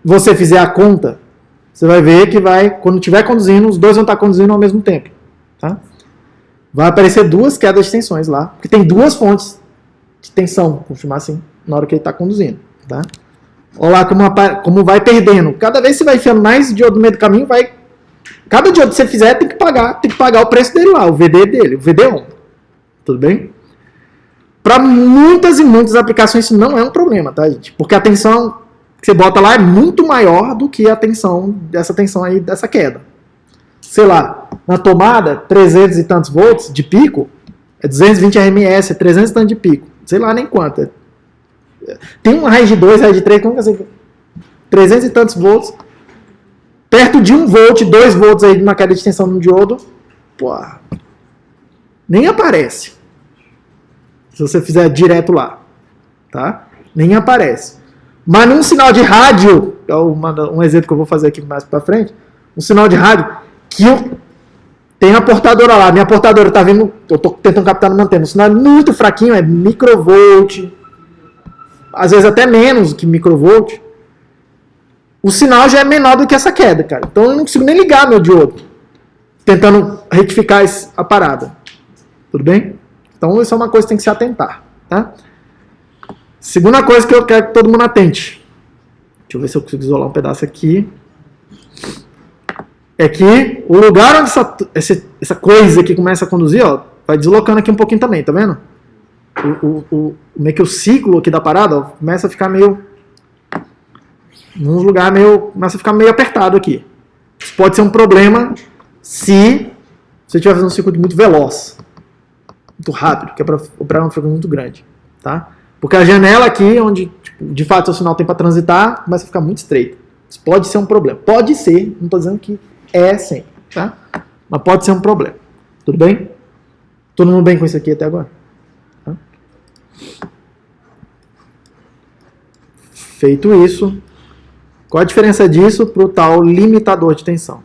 você fizer a conta, você vai ver que quando estiver conduzindo, os dois vão estar conduzindo ao mesmo tempo. Tá? Vai aparecer 2 quedas de tensões lá, porque tem 2 fontes de tensão, vamos chamar assim, na hora que ele está conduzindo. Tá? Olha lá como vai perdendo. Cada vez que você vai enfiando mais diodo no meio do caminho, cada diodo que você fizer tem que pagar o preço dele lá, o VD dele, o VD1. Tudo bem? Para muitas e muitas aplicações isso não é um problema, tá, gente? Porque a tensão que você bota lá é muito maior do que a tensão aí, dessa queda. Sei lá, na tomada, 300 e tantos volts de pico, é 220 RMS, é 300 e tantos de pico. Sei lá nem quanto. Tem uma raiz de 2, raiz de 3, como que é 300 e tantos volts. Perto de 1 volt, 2 volts aí de uma queda de tensão no diodo, pô, nem aparece. Se você fizer direto lá, tá? Nem aparece. Mas num sinal de rádio, é um exemplo que eu vou fazer aqui mais pra frente, um sinal de rádio, que tem a portadora lá, minha portadora tá vindo, eu tô tentando captar no antena, um sinal muito fraquinho, é microvolt, às vezes até menos que microvolt, o sinal já é menor do que essa queda, cara. Então eu não consigo nem ligar meu diodo, tentando retificar a parada. Tudo bem? Então isso é uma coisa que tem que se atentar, tá? Segunda coisa que eu quero que todo mundo atente. Deixa eu ver se eu consigo isolar um pedaço aqui. É que o lugar onde essa coisa aqui começa a conduzir, ó, vai deslocando aqui um pouquinho também, tá vendo? Meio que o ciclo aqui da parada, ó, começa a ficar meio... Num lugar começa a ficar meio apertado aqui. Isso pode ser um problema se você estiver fazendo um circuito muito veloz, muito rápido, que é para operar uma frequência muito grande, tá? Porque a janela aqui, onde tipo, de fato o sinal tem para transitar, começa a ficar muito estreita. Isso pode ser um problema. Pode ser, não estou dizendo que é sempre, tá? Mas pode ser um problema. Tudo bem? Todo mundo bem com isso aqui até agora? Tá? Feito isso, qual a diferença disso para o tal limitador de tensão?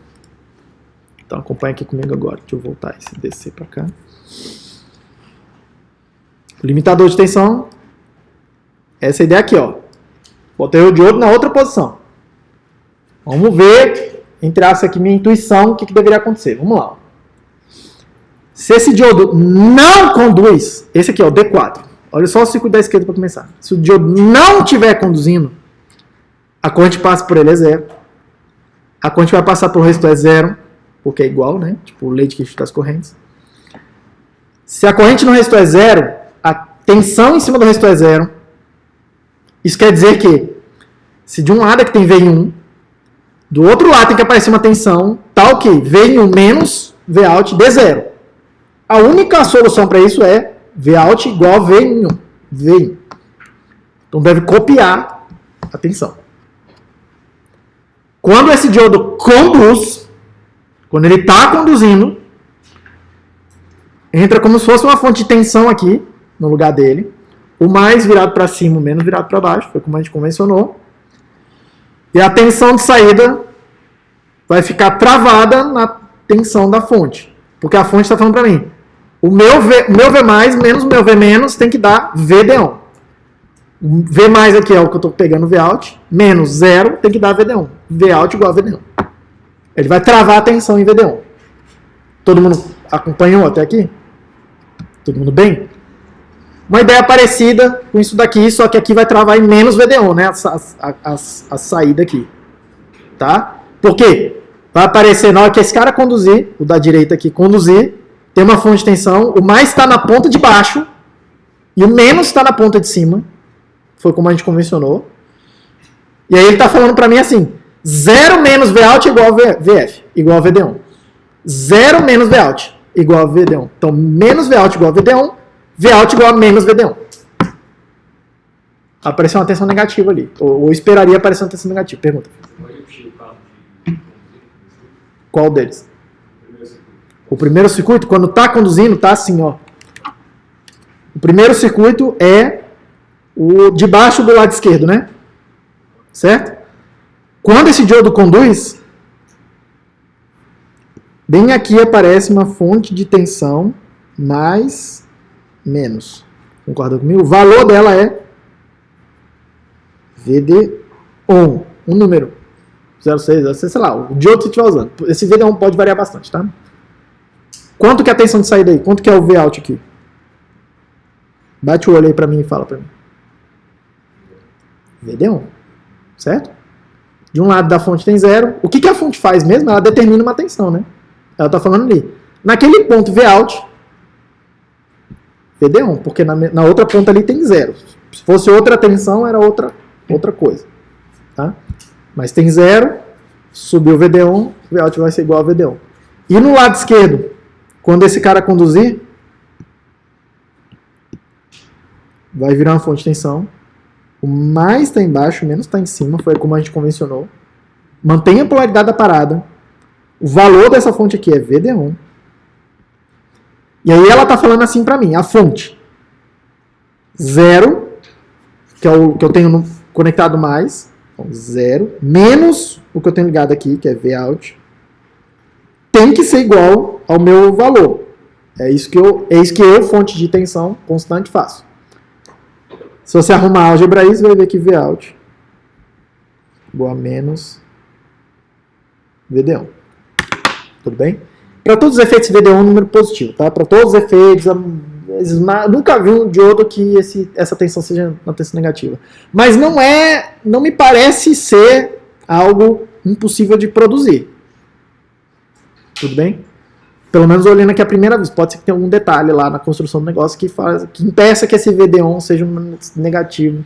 Então acompanha aqui comigo agora. Deixa eu voltar esse descer para cá. O limitador de tensão, essa ideia aqui, ó. Botei o diodo na outra posição. Vamos ver, entre aspas aqui, minha intuição, o que deveria acontecer. Vamos lá. Se esse diodo não conduz, esse aqui, ó, D4. Olha só o circuito da esquerda para começar. Se o diodo não estiver conduzindo, a corrente passa por ele é 0. A corrente vai passar por o resistor é 0, porque é igual, né? Tipo o Leite-Kirchhoff das correntes. Se a corrente no resistor é 0, a tensão em cima do resistor é 0. Isso quer dizer que, se de um lado é que tem V em 1, do outro lado tem que aparecer uma tensão tal que V em 1 menos V out dê 0. A única solução para isso é V out igual a V em 1. V em 1. Então deve copiar a tensão. Quando esse diodo conduz, quando ele está conduzindo, entra como se fosse uma fonte de tensão aqui, no lugar dele. O mais virado para cima, o menos virado para baixo, foi como a gente convencionou. E a tensão de saída vai ficar travada na tensão da fonte. Porque a fonte está falando para mim, o meu V menos o meu V menos tem que dar VD1. O V mais aqui é o que eu estou pegando Vout, menos 0 tem que dar VD1. Vout igual a VD1. Ele vai travar a tensão em VD1. Todo mundo acompanhou até aqui? Todo mundo bem? Uma ideia parecida com isso daqui, só que aqui vai travar em menos VD1, né? A saída aqui. Tá? Por quê? Vai aparecer na hora que esse cara conduzir, o da direita aqui conduzir, tem uma fonte de tensão, o mais está na ponta de baixo e o menos está na ponta de cima. Foi como a gente convencionou. E aí ele está falando para mim assim, 0 menos Vout igual a VF, igual a VD1. 0 menos Vout igual a VD1. Então, menos Vout igual a VD1, Vout igual a menos VD1. Apareceu uma tensão negativa ali. Ou esperaria aparecer uma tensão negativa. Pergunta. Qual deles? O primeiro circuito, quando está conduzindo, está assim, ó. O primeiro circuito é o de baixo do lado esquerdo, né? Certo? Quando esse diodo conduz, bem aqui aparece uma fonte de tensão mais menos. Concorda comigo? O valor dela é VD1, um número 06, sei lá, o diodo que você estiver usando. Esse VD1 pode variar bastante, tá? Quanto que é a tensão de saída aí? Quanto que é o Vout aqui? Bate o olho aí pra mim e fala pra mim. VD1, certo? De um lado da fonte tem 0. O que, que a fonte faz mesmo? Ela determina uma tensão, né? Ela está falando ali. Naquele ponto Vout, VD1, porque na outra ponta ali tem 0. Se fosse outra tensão, era outra coisa. Tá? Mas tem 0, subiu VD1, Vout vai ser igual a VD1. E no lado esquerdo, quando esse cara conduzir, vai virar uma fonte de tensão. O mais está embaixo, o menos está em cima, foi como a gente convencionou. Mantenha a polaridade da parada. O valor dessa fonte aqui é VD1. E aí ela está falando assim para mim, a fonte 0, que é o que eu tenho conectado mais, então 0, menos o que eu tenho ligado aqui, que é Vout, tem que ser igual ao meu valor. É isso que eu, fonte de tensão constante, faço. Se você arrumar a álgebra aí, você vai ver que Vout igual a menos VD1. Tudo bem? Para todos os efeitos, VD1 é um número positivo, tá? Para todos os efeitos, nunca vi um diodo que essa tensão seja uma tensão negativa. Mas não me parece ser algo impossível de produzir. Tudo bem? Pelo menos olhando aqui a primeira vez. Pode ser que tenha algum detalhe lá na construção do negócio que impeça que esse VD1 seja um negativo.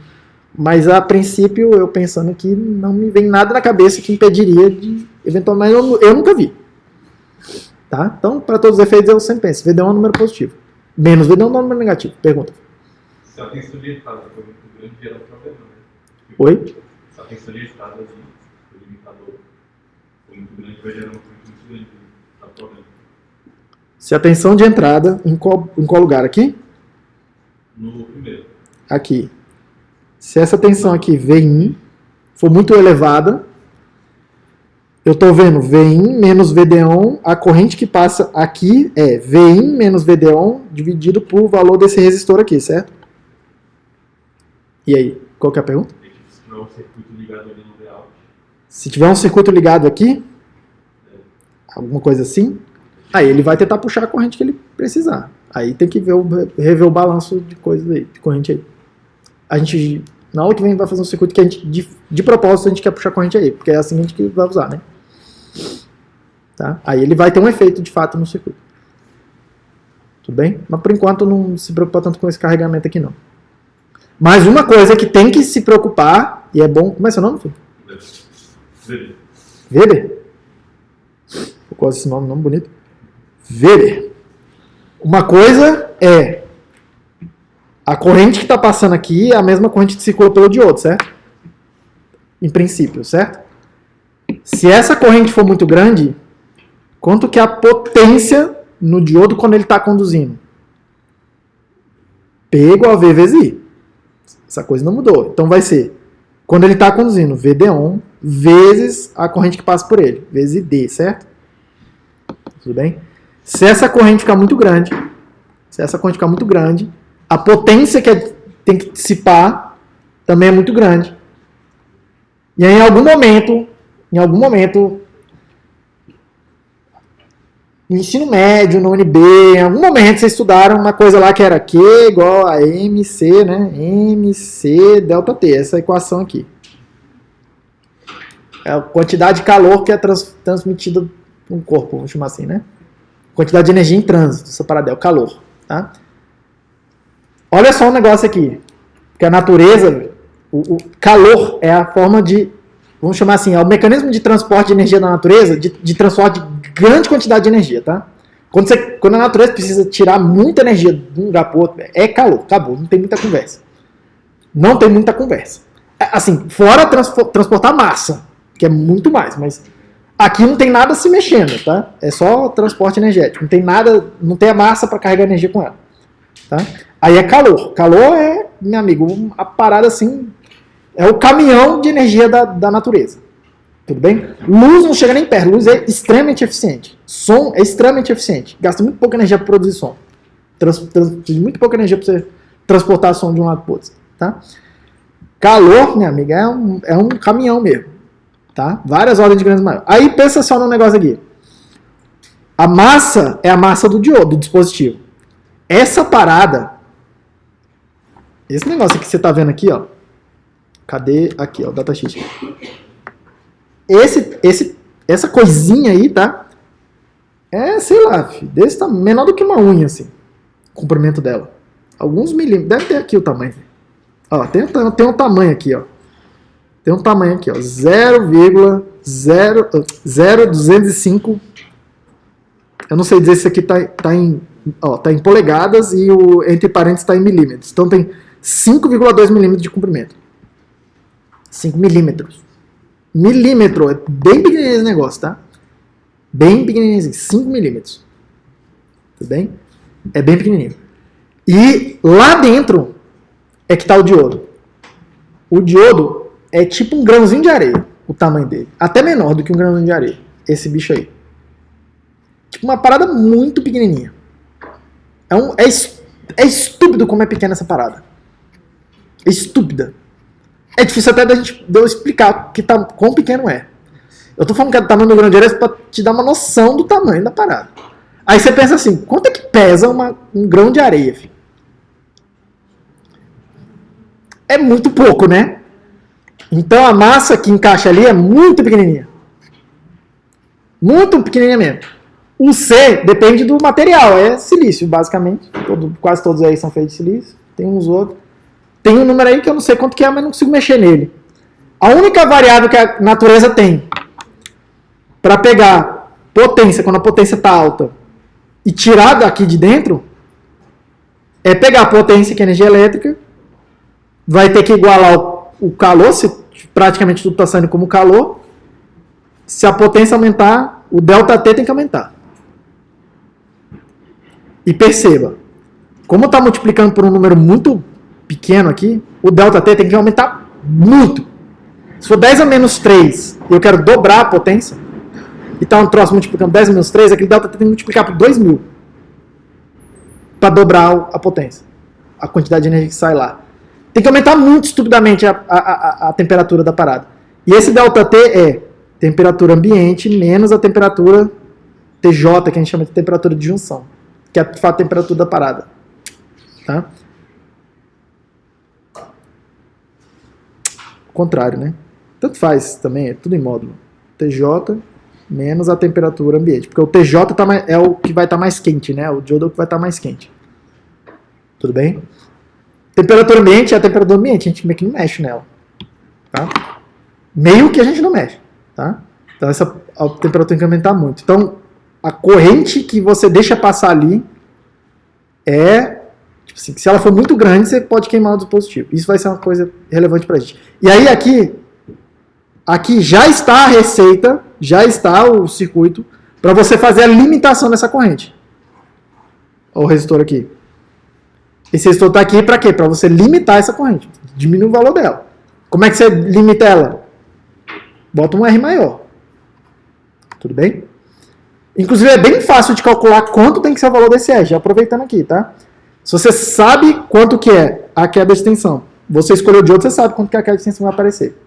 Mas a princípio, eu pensando que não me vem nada na cabeça que impediria de eventualmente. Eu nunca vi. Tá? Então, para todos os efeitos, eu sempre penso. VD1 é um número positivo. Menos VD1 é um número negativo. Pergunta. Se a tensão de entrada for muito grande, gera problema, né? Oi? Se a tensão de entrada do limitador for muito grande, vai gerar uma corrente muito grande. Dá problema. Se a tensão de entrada, em qual lugar? Aqui? No primeiro. Aqui. Se essa tensão aqui, Vin, for muito elevada, eu estou vendo Vin menos VD1, a corrente que passa aqui é Vin menos VD1 dividido por valor desse resistor aqui, certo? E aí, qual que é a pergunta? Se tiver um circuito ligado ali no Vout. Se tiver um circuito ligado aqui, alguma coisa assim, aí ele vai tentar puxar a corrente que ele precisar. Aí tem que rever o balanço de coisas aí, de corrente aí. A gente, na aula que vem, vai fazer um circuito que a gente, de propósito, a gente quer puxar a corrente aí, porque é assim que a gente vai usar, né? Tá? Aí ele vai ter um efeito, de fato, no circuito. Tudo bem? Mas, por enquanto, não se preocupa tanto com esse carregamento aqui, não. Mas uma coisa que tem que se preocupar, e é bom... Como é seu nome, filho? Weber. Weber? Eu gosto desse nome bonito. Weber. Uma coisa é a corrente que está passando aqui é a mesma corrente que circula pelo diodo, certo? Em princípio, certo? Se essa corrente for muito grande, quanto que a potência no diodo quando ele está conduzindo? P igual a V vezes I. Essa coisa não mudou. Então vai ser, quando ele está conduzindo, VD-ON vezes a corrente que passa por ele, vezes D, certo? Tudo bem? Se essa corrente ficar muito grande, a potência que tem que dissipar também é muito grande. E aí, em algum momento, no ensino médio, no UNB, em algum momento vocês estudaram uma coisa lá que era Q igual a MC, né? MC delta T, essa equação aqui. É a quantidade de calor que é transmitida no corpo, vamos chamar assim, né? Quantidade de energia em trânsito, essa parada é o calor, tá? Olha só um negócio aqui, que a natureza, o calor é a forma de, vamos chamar assim, é o mecanismo de transporte de energia da natureza, de transporte de grande quantidade de energia, tá? Quando a natureza precisa tirar muita energia de um lugar para o outro, é calor, acabou, não tem muita conversa. Não tem muita conversa. Assim, fora transportar massa, que é muito mais, mas aqui não tem nada se mexendo, tá? É só transporte energético, não tem nada, não tem a massa para carregar energia com ela, tá? Aí é calor. Calor é, meu amigo, a parada assim, é o caminhão de energia da natureza. Tudo bem? Luz não chega nem perto. Luz é extremamente eficiente. Som é extremamente eficiente. Gasta muito pouca energia para produzir som. Muito pouca energia para você transportar som de um lado para o outro. Tá? Calor, minha amiga, é um caminhão mesmo. Tá? Várias ordens de grandeza maior. Aí pensa só num negócio aqui. A massa é a massa do diodo, do dispositivo. Essa parada, esse negócio aqui que você está vendo aqui, ó. Cadê? Aqui, ó, o datasheet. Essa coisinha aí, tá? É, sei lá, filho, desse tamanho, menor do que uma unha, assim. O comprimento dela. Alguns milímetros. Deve ter aqui o tamanho. Ó, tem um tamanho aqui, ó. Tem um tamanho aqui, ó. 0,0205. Eu não sei dizer se isso aqui tá em polegadas e o entre parênteses tá em milímetros. Então tem 5,2 milímetros de comprimento. 5 milímetros. Milímetro, é bem pequenininho esse negócio, tá? Bem pequenininho, 5 milímetros. Tudo bem? É bem pequenininho. E lá dentro é que tá o diodo. O diodo é tipo um grãozinho de areia, o tamanho dele. Até menor do que um grãozinho de areia, esse bicho aí. Tipo uma parada muito pequenininha. É estúpido como é pequena essa parada. É estúpida. É difícil até de eu explicar quão pequeno é. Eu tô falando que é do tamanho do grão de areia pra te dar uma noção do tamanho da parada. Aí você pensa assim, quanto é que pesa um grão de areia, filho? É muito pouco, né? Então a massa que encaixa ali é muito pequenininha. Muito pequenininha mesmo. O C depende do material, é silício, basicamente. Quase todos aí são feitos de silício. Tem uns outros. Tem um número aí que eu não sei quanto que é, mas não consigo mexer nele. A única variável que a natureza tem para pegar potência, quando a potência está alta, e tirar daqui de dentro, é pegar a potência, que é energia elétrica, vai ter que igualar o calor, se praticamente tudo está saindo como calor. Se a potência aumentar, o ΔT tem que aumentar. E perceba, como está multiplicando por um número muito pequeno aqui, o ΔT tem que aumentar muito. Se for 10 a menos 3 e eu quero dobrar a potência, e está um troço multiplicando 10 a menos 3, aquele ΔT tem que multiplicar por 2.000 para dobrar a potência, a quantidade de energia que sai lá. Tem que aumentar muito estupidamente a temperatura da parada. E esse ΔT é temperatura ambiente menos a temperatura TJ, que a gente chama de temperatura de junção, que é de fato a temperatura da parada. Tá? Contrário, né? Tanto faz também, é tudo em módulo. TJ menos a temperatura ambiente. Porque o TJ é o que vai estar mais quente, né? O diodo é o que vai estar mais quente. Tudo bem? Temperatura ambiente é a temperatura ambiente, a gente meio que não mexe nela. Tá? Meio que a gente não mexe. Tá? Então a temperatura tem que aumentar muito. Então, a corrente que você deixa passar ali é... Tipo assim, se ela for muito grande, você pode queimar o dispositivo. Isso vai ser uma coisa relevante pra gente. E aí aqui já está a receita, já está o circuito para você fazer a limitação dessa corrente. Olha o resistor aqui. Esse resistor está aqui para quê? Para você limitar essa corrente. Diminuir o valor dela. Como é que você limita ela? Bota um R maior. Tudo bem? Inclusive é bem fácil de calcular quanto tem que ser o valor desse R. Já aproveitando aqui, tá? Se você sabe quanto que é a queda de extensão, você escolheu o diodo, você sabe quanto que a queda de extensão vai aparecer.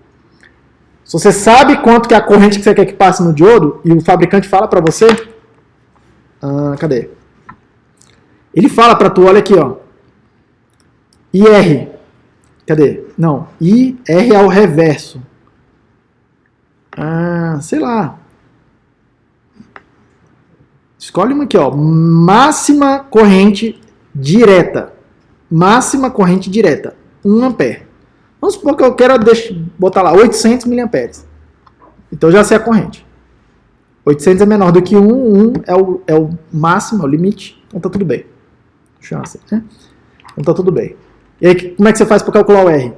Se você sabe quanto que é a corrente que você quer que passe no diodo, e o fabricante fala para você... cadê? Ele fala para tu, olha aqui, ó. IR. Cadê? Não. IR ao reverso. Sei lá. Escolhe uma aqui, ó. Máxima corrente direta. Máxima corrente direta. 1 ampere. Vamos supor que eu quero botar lá 800 miliamperes. Então eu já sei a corrente. 800 é menor do que 1. 1 é o máximo, é o limite. Então tá tudo bem. Chance, né? Então tá tudo bem. E aí, como é que você faz para calcular o R?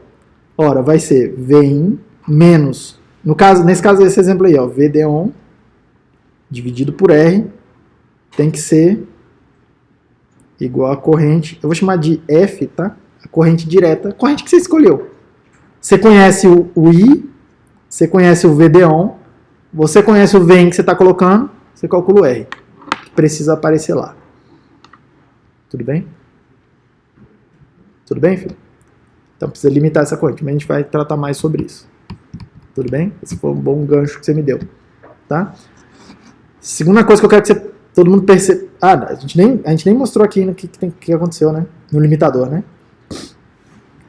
Ora, vai ser V1 menos, nesse caso desse exemplo aí, ó, VD1 dividido por R tem que ser igual a corrente, eu vou chamar de F, tá? A corrente direta, a corrente que você escolheu. Você conhece o I, você conhece o VD1, você conhece o VN que você está colocando, você calcula o R, que precisa aparecer lá. Tudo bem? Tudo bem, filho? Então precisa limitar essa corrente, mas a gente vai tratar mais sobre isso. Tudo bem? Esse foi um bom gancho que você me deu. Tá? Segunda coisa que eu quero que todo mundo perceba... a gente nem mostrou aqui no que aconteceu, né? No limitador, né?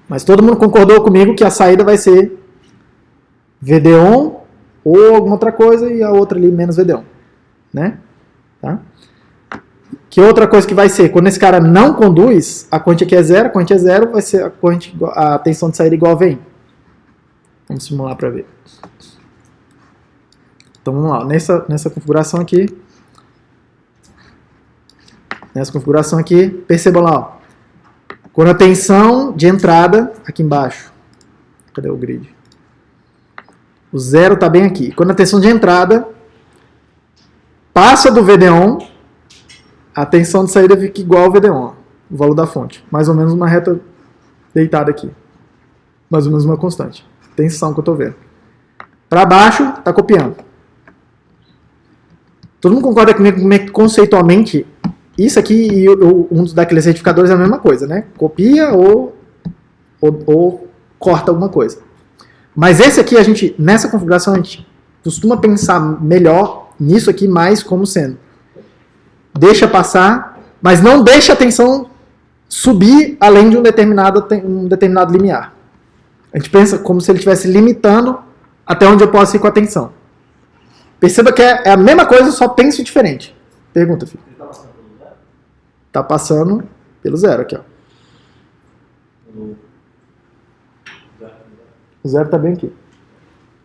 Mas todo mundo concordou comigo que a saída vai ser VD1 ou alguma outra coisa e a outra ali menos VD1. Né? Tá? Que outra coisa que vai ser? Quando esse cara não conduz, a corrente aqui é zero, a corrente é zero, vai ser a tensão de saída igual a VN. Vamos simular para ver. Então vamos lá, nessa configuração aqui. Percebam lá, ó. Quando a tensão de entrada, aqui embaixo. Cadê o grid? O zero está bem aqui. Quando a tensão de entrada passa do VD1, a tensão de saída fica igual ao VD1, o valor da fonte. Mais ou menos uma reta deitada aqui. Mais ou menos uma constante. Tensão que eu estou vendo. Para baixo, está copiando. Todo mundo concorda comigo que conceitualmente isso aqui e um daqueles retificadores é a mesma coisa, né? Copia ou corta alguma coisa. Mas esse aqui, nessa configuração, a gente costuma pensar melhor nisso aqui mais como sendo. Deixa passar, mas não deixa a tensão subir além de um determinado limiar. A gente pensa como se ele estivesse limitando até onde eu posso ir com a tensão. Perceba que é a mesma coisa, só penso diferente. Pergunta, filho. Ele está passando pelo zero? Está passando pelo zero aqui, ó. O zero está bem aqui.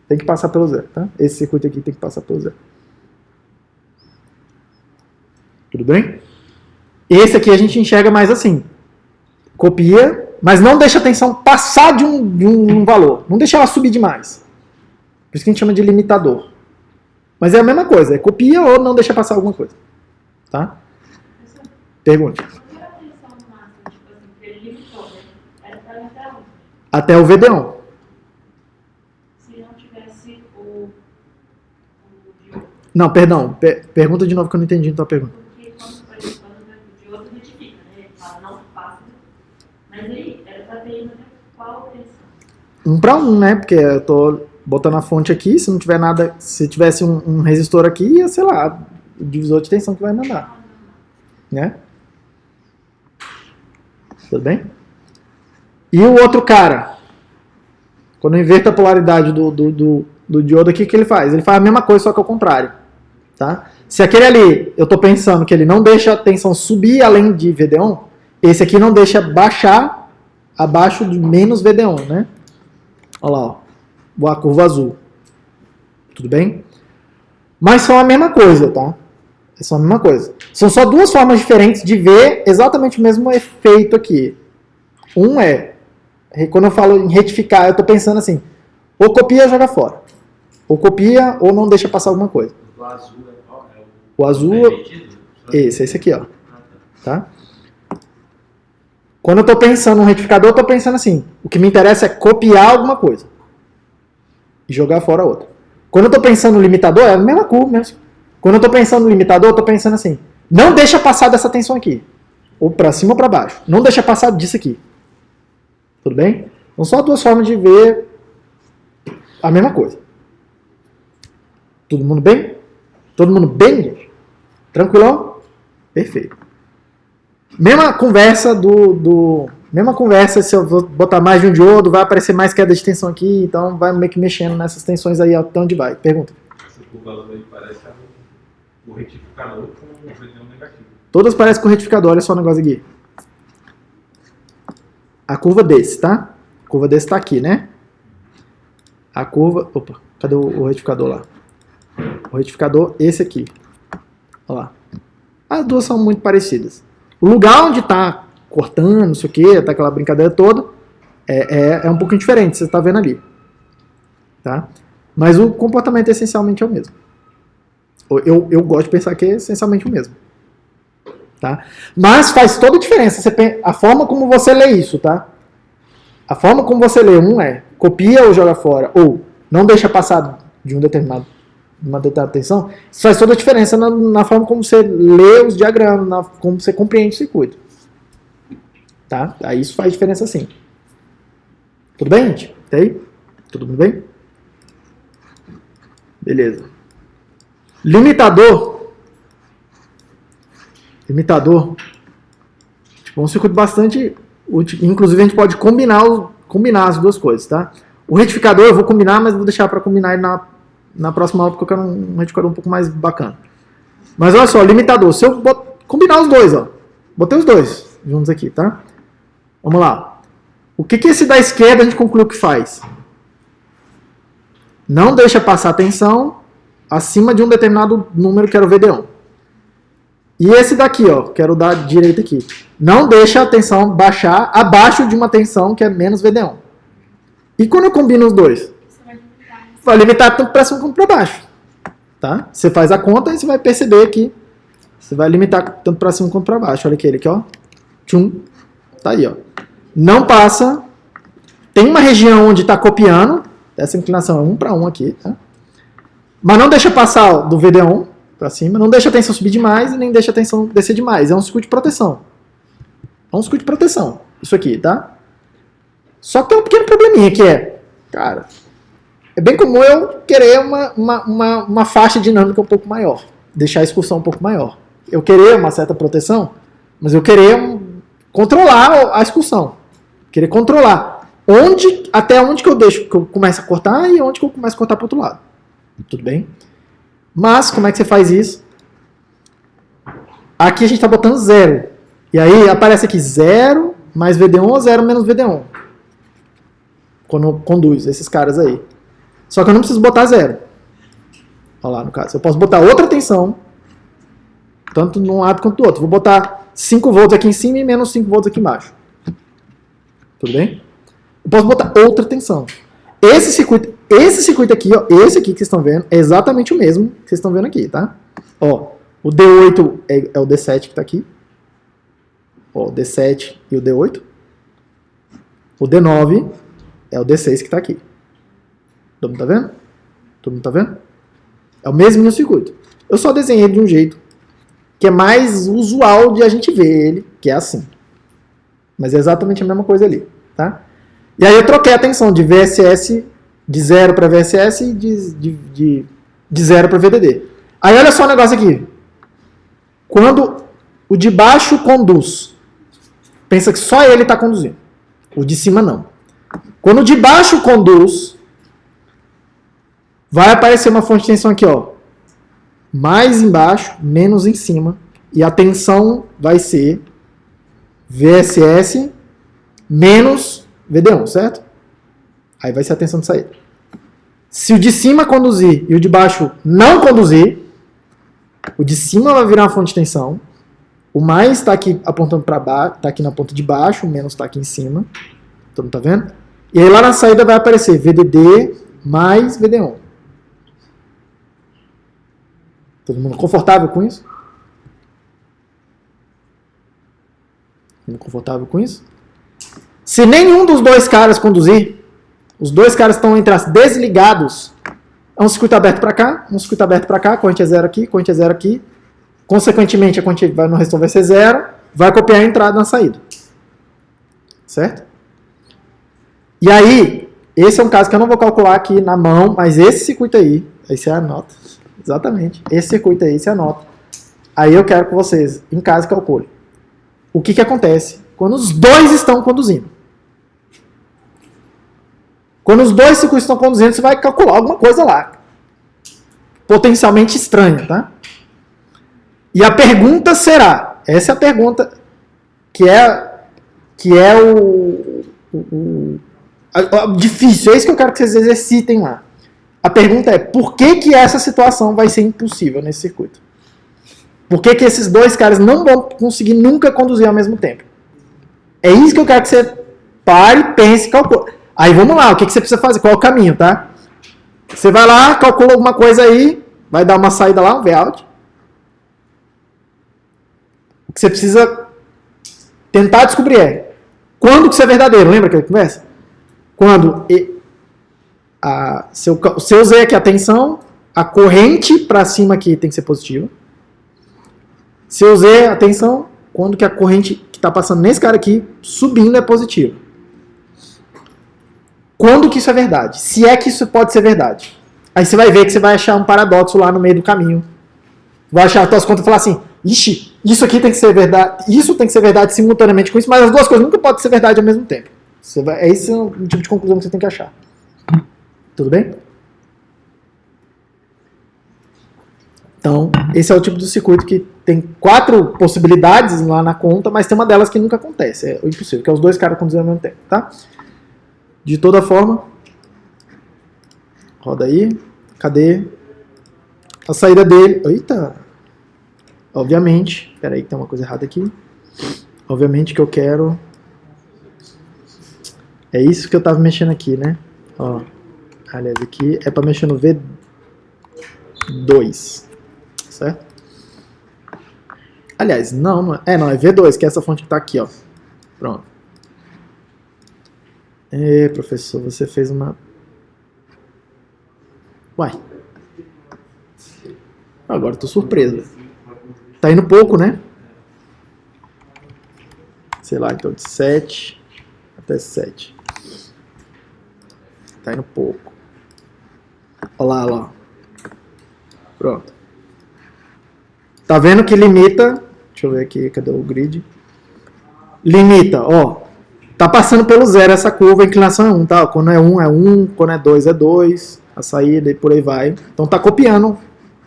Tem que passar pelo zero, tá? Esse circuito aqui tem que passar pelo zero. Tudo bem? Esse aqui a gente enxerga mais assim. Copia, mas não deixa a tensão passar de um valor. Não deixa ela subir demais. Por isso que a gente chama de limitador. Mas é a mesma coisa. É copia ou não deixa passar alguma coisa. Tá? Pergunte. Qual é a tensão máxima? Tipo assim, que ele limitou, né? Era para até onde? Até o VD1. Se não tivesse o diodo. Não, perdão. Pergunta de novo que eu não entendi a tua pergunta. Porque quando o diodo retifica, né? Ele fala, não passa. Mas aí, era para ter ido até qual tensão? 1 para 1, né? Porque eu tô botando a fonte aqui, se não tiver nada, se tivesse um resistor aqui, ia, sei lá, o divisor de tensão que vai mandar. Né? Tudo bem? E o outro cara, quando eu inverto a polaridade do diodo aqui, o que ele faz? Ele faz a mesma coisa, só que ao contrário. Tá? Se aquele ali, eu estou pensando que ele não deixa a tensão subir além de VD1, esse aqui não deixa baixar abaixo de menos VD1, né? Olha lá, ó, a curva azul. Tudo bem? Mas são a mesma coisa, tá? São a mesma coisa. São só duas formas diferentes de ver exatamente o mesmo efeito aqui. Um é, quando eu falo em retificar, eu estou pensando assim, ou copia ou joga fora. Ou copia ou não deixa passar alguma coisa. O azul é qual? O azul, esse aqui, ó. Tá? Quando eu estou pensando no retificador, eu estou pensando assim, o que me interessa é copiar alguma coisa e jogar fora outra. Quando eu estou pensando no limitador, é a mesma curva mesmo. Quando eu estou pensando no limitador, eu estou pensando assim, não deixa passar dessa tensão aqui. Ou para cima ou para baixo. Não deixa passar disso aqui. Tudo bem? Então, só duas formas de ver a mesma coisa. Todo mundo bem? Todo mundo bem, gente? Tranquilão? Perfeito. Mesma conversa Mesma conversa, se eu vou botar mais de um diodo, vai aparecer mais queda de tensão aqui, então vai meio que mexendo nessas tensões aí até onde vai. Pergunta. O valor aí parece o retificador com o VDO negativo. Todas parecem com o retificador, olha só o negócio aqui. A curva desse, tá? A curva desse tá aqui, né? A curva... Opa, cadê o retificador lá? O retificador, esse aqui. Olha lá. As duas são muito parecidas. O lugar onde tá cortando, não sei o que, tá aquela brincadeira toda, é um pouquinho diferente, você tá vendo ali. Tá? Mas o comportamento essencialmente é o mesmo. Eu gosto de pensar que é essencialmente o mesmo. Tá? Mas faz toda a diferença. A forma como você lê isso, tá? A forma como você lê copia ou joga fora, ou não deixa passar de uma determinada tensão, isso faz toda a diferença na forma como você lê os diagramas, como você compreende o circuito. Tá? Aí isso faz diferença sim. Tudo bem, gente? Até aí? Tudo bem? Beleza. Limitador. Tipo, é um circuito bastante útil. Inclusive a gente pode combinar as duas coisas, tá? O retificador eu vou combinar, mas vou deixar para combinar ele na próxima aula, porque eu quero um retificador um pouco mais bacana. Mas olha só, limitador. Se eu combinar os dois, ó. Botei os dois juntos aqui, tá? Vamos lá. O que esse da esquerda a gente concluiu que faz? Não deixa passar a tensão acima de um determinado número, que era o VD1. E esse daqui, ó, quero dar direita aqui. Não deixa a tensão baixar abaixo de uma tensão que é menos VD1. E quando eu combino os dois? Vai limitar tanto para cima quanto para baixo. Tá? Você faz a conta e você vai perceber que você vai limitar tanto para cima quanto para baixo. Olha aquele aqui, ó. Tchum. Tá aí, ó. Não passa. Tem uma região onde está copiando. Essa inclinação é 1 para 1 aqui, tá? Mas não deixa passar do VD1 para cima. Não deixa a tensão subir demais e nem deixa a tensão descer demais. É um circuito de proteção. É um circuito de proteção. Isso aqui, tá? Só que tem um pequeno probleminha que cara, é bem comum eu querer uma faixa dinâmica um pouco maior. Deixar a excursão um pouco maior. Eu querer uma certa proteção, mas eu querer controlar a excursão. Querer controlar até onde que eu deixo que eu começo a cortar e onde que eu começo a cortar para o outro lado. Tudo bem? Mas como é que você faz isso? Aqui a gente está botando 0. E aí aparece aqui 0 mais VD1 ou 0 menos VD1. Quando conduz esses caras aí. Só que eu não preciso botar 0. Olha lá, no caso. Eu posso botar outra tensão, tanto de um lado quanto do outro. Vou botar 5 volts aqui em cima e menos 5 volts aqui embaixo. Tudo bem? Eu posso botar outra tensão. Esse circuito aqui, ó, esse aqui que vocês estão vendo, é exatamente o mesmo que vocês estão vendo aqui, tá? Ó, o D8 é o D7 que está aqui. Ó, o D7 e o D8. O D9 é o D6 que está aqui. Todo mundo tá vendo? Todo mundo tá vendo? É o mesmo circuito. Eu só desenhei de um jeito que é mais usual de a gente ver ele, que é assim. Mas é exatamente a mesma coisa ali, tá? E aí eu troquei a tensão de VSS, de 0 para VSS e de 0 para VDD. Aí olha só o negócio aqui. Quando o de baixo conduz, pensa que só ele está conduzindo. O de cima não. Quando o de baixo conduz, vai aparecer uma fonte de tensão aqui, ó. Mais embaixo, menos em cima. E a tensão vai ser VSS menos VD1, certo? Aí vai ser a tensão de saída. Se o de cima conduzir e o de baixo não conduzir, o de cima vai virar uma fonte de tensão. O mais está aqui apontando para baixo, está aqui na ponta de baixo, o menos está aqui em cima. Todo mundo tá vendo? E aí lá na saída vai aparecer VDD mais VD1. Todo mundo confortável com isso? Confortável com isso? Se nenhum dos dois caras conduzir, os dois caras estão entre as desligados, é um circuito aberto para cá, um circuito aberto para cá, corrente é zero aqui, corrente é zero aqui. Consequentemente, a corrente no resistor vai ser zero, vai copiar a entrada na saída. Certo? E aí, esse é um caso que eu não vou calcular aqui na mão, mas esse circuito aí você anota. Exatamente. Esse circuito aí você anota. Aí eu quero que vocês, em casa, calculem. O que acontece quando os dois estão conduzindo? Quando os dois circuitos estão conduzindo, você vai calcular alguma coisa lá. Potencialmente estranha, tá? E a pergunta será, essa é a pergunta que é difícil, é isso que eu quero que vocês exercitem lá. A pergunta é, por que essa situação vai ser impossível nesse circuito? Por que esses dois caras não vão conseguir nunca conduzir ao mesmo tempo? É isso que eu quero que você pare, pense e calcule. Aí vamos lá, o que você precisa fazer? Qual é o caminho, tá? Você vai lá, calcula alguma coisa aí, vai dar uma saída lá, um V-out. O que você precisa tentar descobrir é quando que isso é verdadeiro. Lembra aquela conversa? Quando se eu usei aqui a tensão, a corrente para cima aqui tem que ser positiva. Se eu usei a tensão, quando que a corrente que está passando nesse cara aqui, subindo, é positiva. Quando que isso é verdade? Se é que isso pode ser verdade. Aí você vai ver que você vai achar um paradoxo lá no meio do caminho. Vai achar as suas contas e falar assim, ixi, isso aqui tem que ser verdade, isso tem que ser verdade simultaneamente com isso, mas as duas coisas nunca podem ser verdade ao mesmo tempo. Esse é o tipo de conclusão que você tem que achar. Tudo bem? Então, esse é o tipo de circuito que tem 4 possibilidades lá na conta, mas tem uma delas que nunca acontece. É o impossível, que é os dois caras conduzirem ao mesmo tempo, tá? De toda forma, roda aí. Cadê a saída dele? Eita! Obviamente, peraí que tem uma coisa errada aqui. Obviamente que eu quero... É isso que eu tava mexendo aqui, né? Ó, aliás, aqui é para mexer no V2, certo? Aliás, não é V2, que é essa fonte que tá aqui, ó. Pronto. Professor, você fez uma... Uai. Agora eu tô surpreso. Tá indo pouco, né? Sei lá, então de 7 até 7. Tá indo pouco. Olha lá. Pronto. Tá vendo que limita... Deixa eu ver aqui, cadê o grid? Limita, ó. Tá passando pelo zero essa curva, a inclinação é 1, tá? Quando é 1 é 1, quando é 2 é 2, a saída e por aí vai. Então tá copiando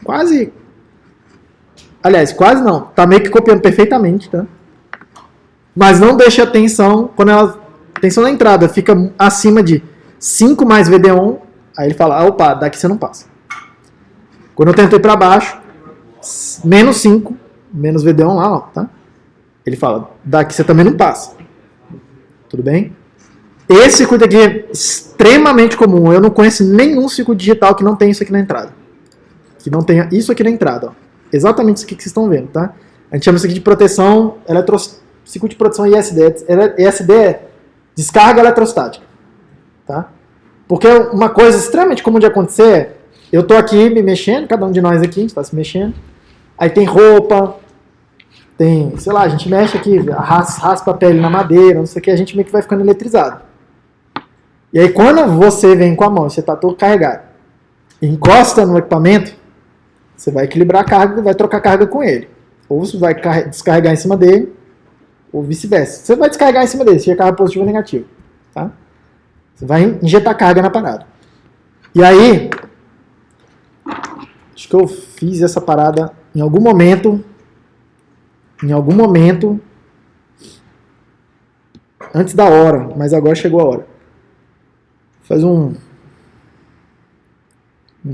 quase... Aliás, quase não. Tá meio que copiando perfeitamente, tá? Mas não deixa a tensão, quando ela... Tensão na entrada fica acima de 5 mais VD1, aí ele fala, opa, daqui você não passa. Quando eu tento ir pra baixo, menos 5, menos VD1 lá, ó, tá? Ele fala, daqui você também não passa. Tudo bem? Esse circuito aqui é extremamente comum. Eu não conheço nenhum circuito digital que não tenha isso aqui na entrada. Que não tenha isso aqui na entrada, ó. Exatamente isso aqui que vocês estão vendo, tá? A gente chama isso aqui de proteção, circuito de proteção ISD. ISD é descarga eletrostática, tá? Porque uma coisa extremamente comum de acontecer é, eu tô aqui me mexendo, cada um de nós aqui está se mexendo, aí tem roupa, tem, sei lá, a gente mexe aqui, raspa a pele na madeira, não sei o que, a gente meio que vai ficando eletrizado. E aí quando você vem com a mão, você está todo carregado, encosta no equipamento, você vai equilibrar a carga e vai trocar carga com ele. Ou você vai descarregar em cima dele, ou vice-versa. Você vai descarregar em cima dele, seja carga positiva ou negativa. Tá? Você vai injetar carga na parada. E aí, acho que eu fiz essa parada em algum momento, antes da hora, mas agora chegou a hora. Faz um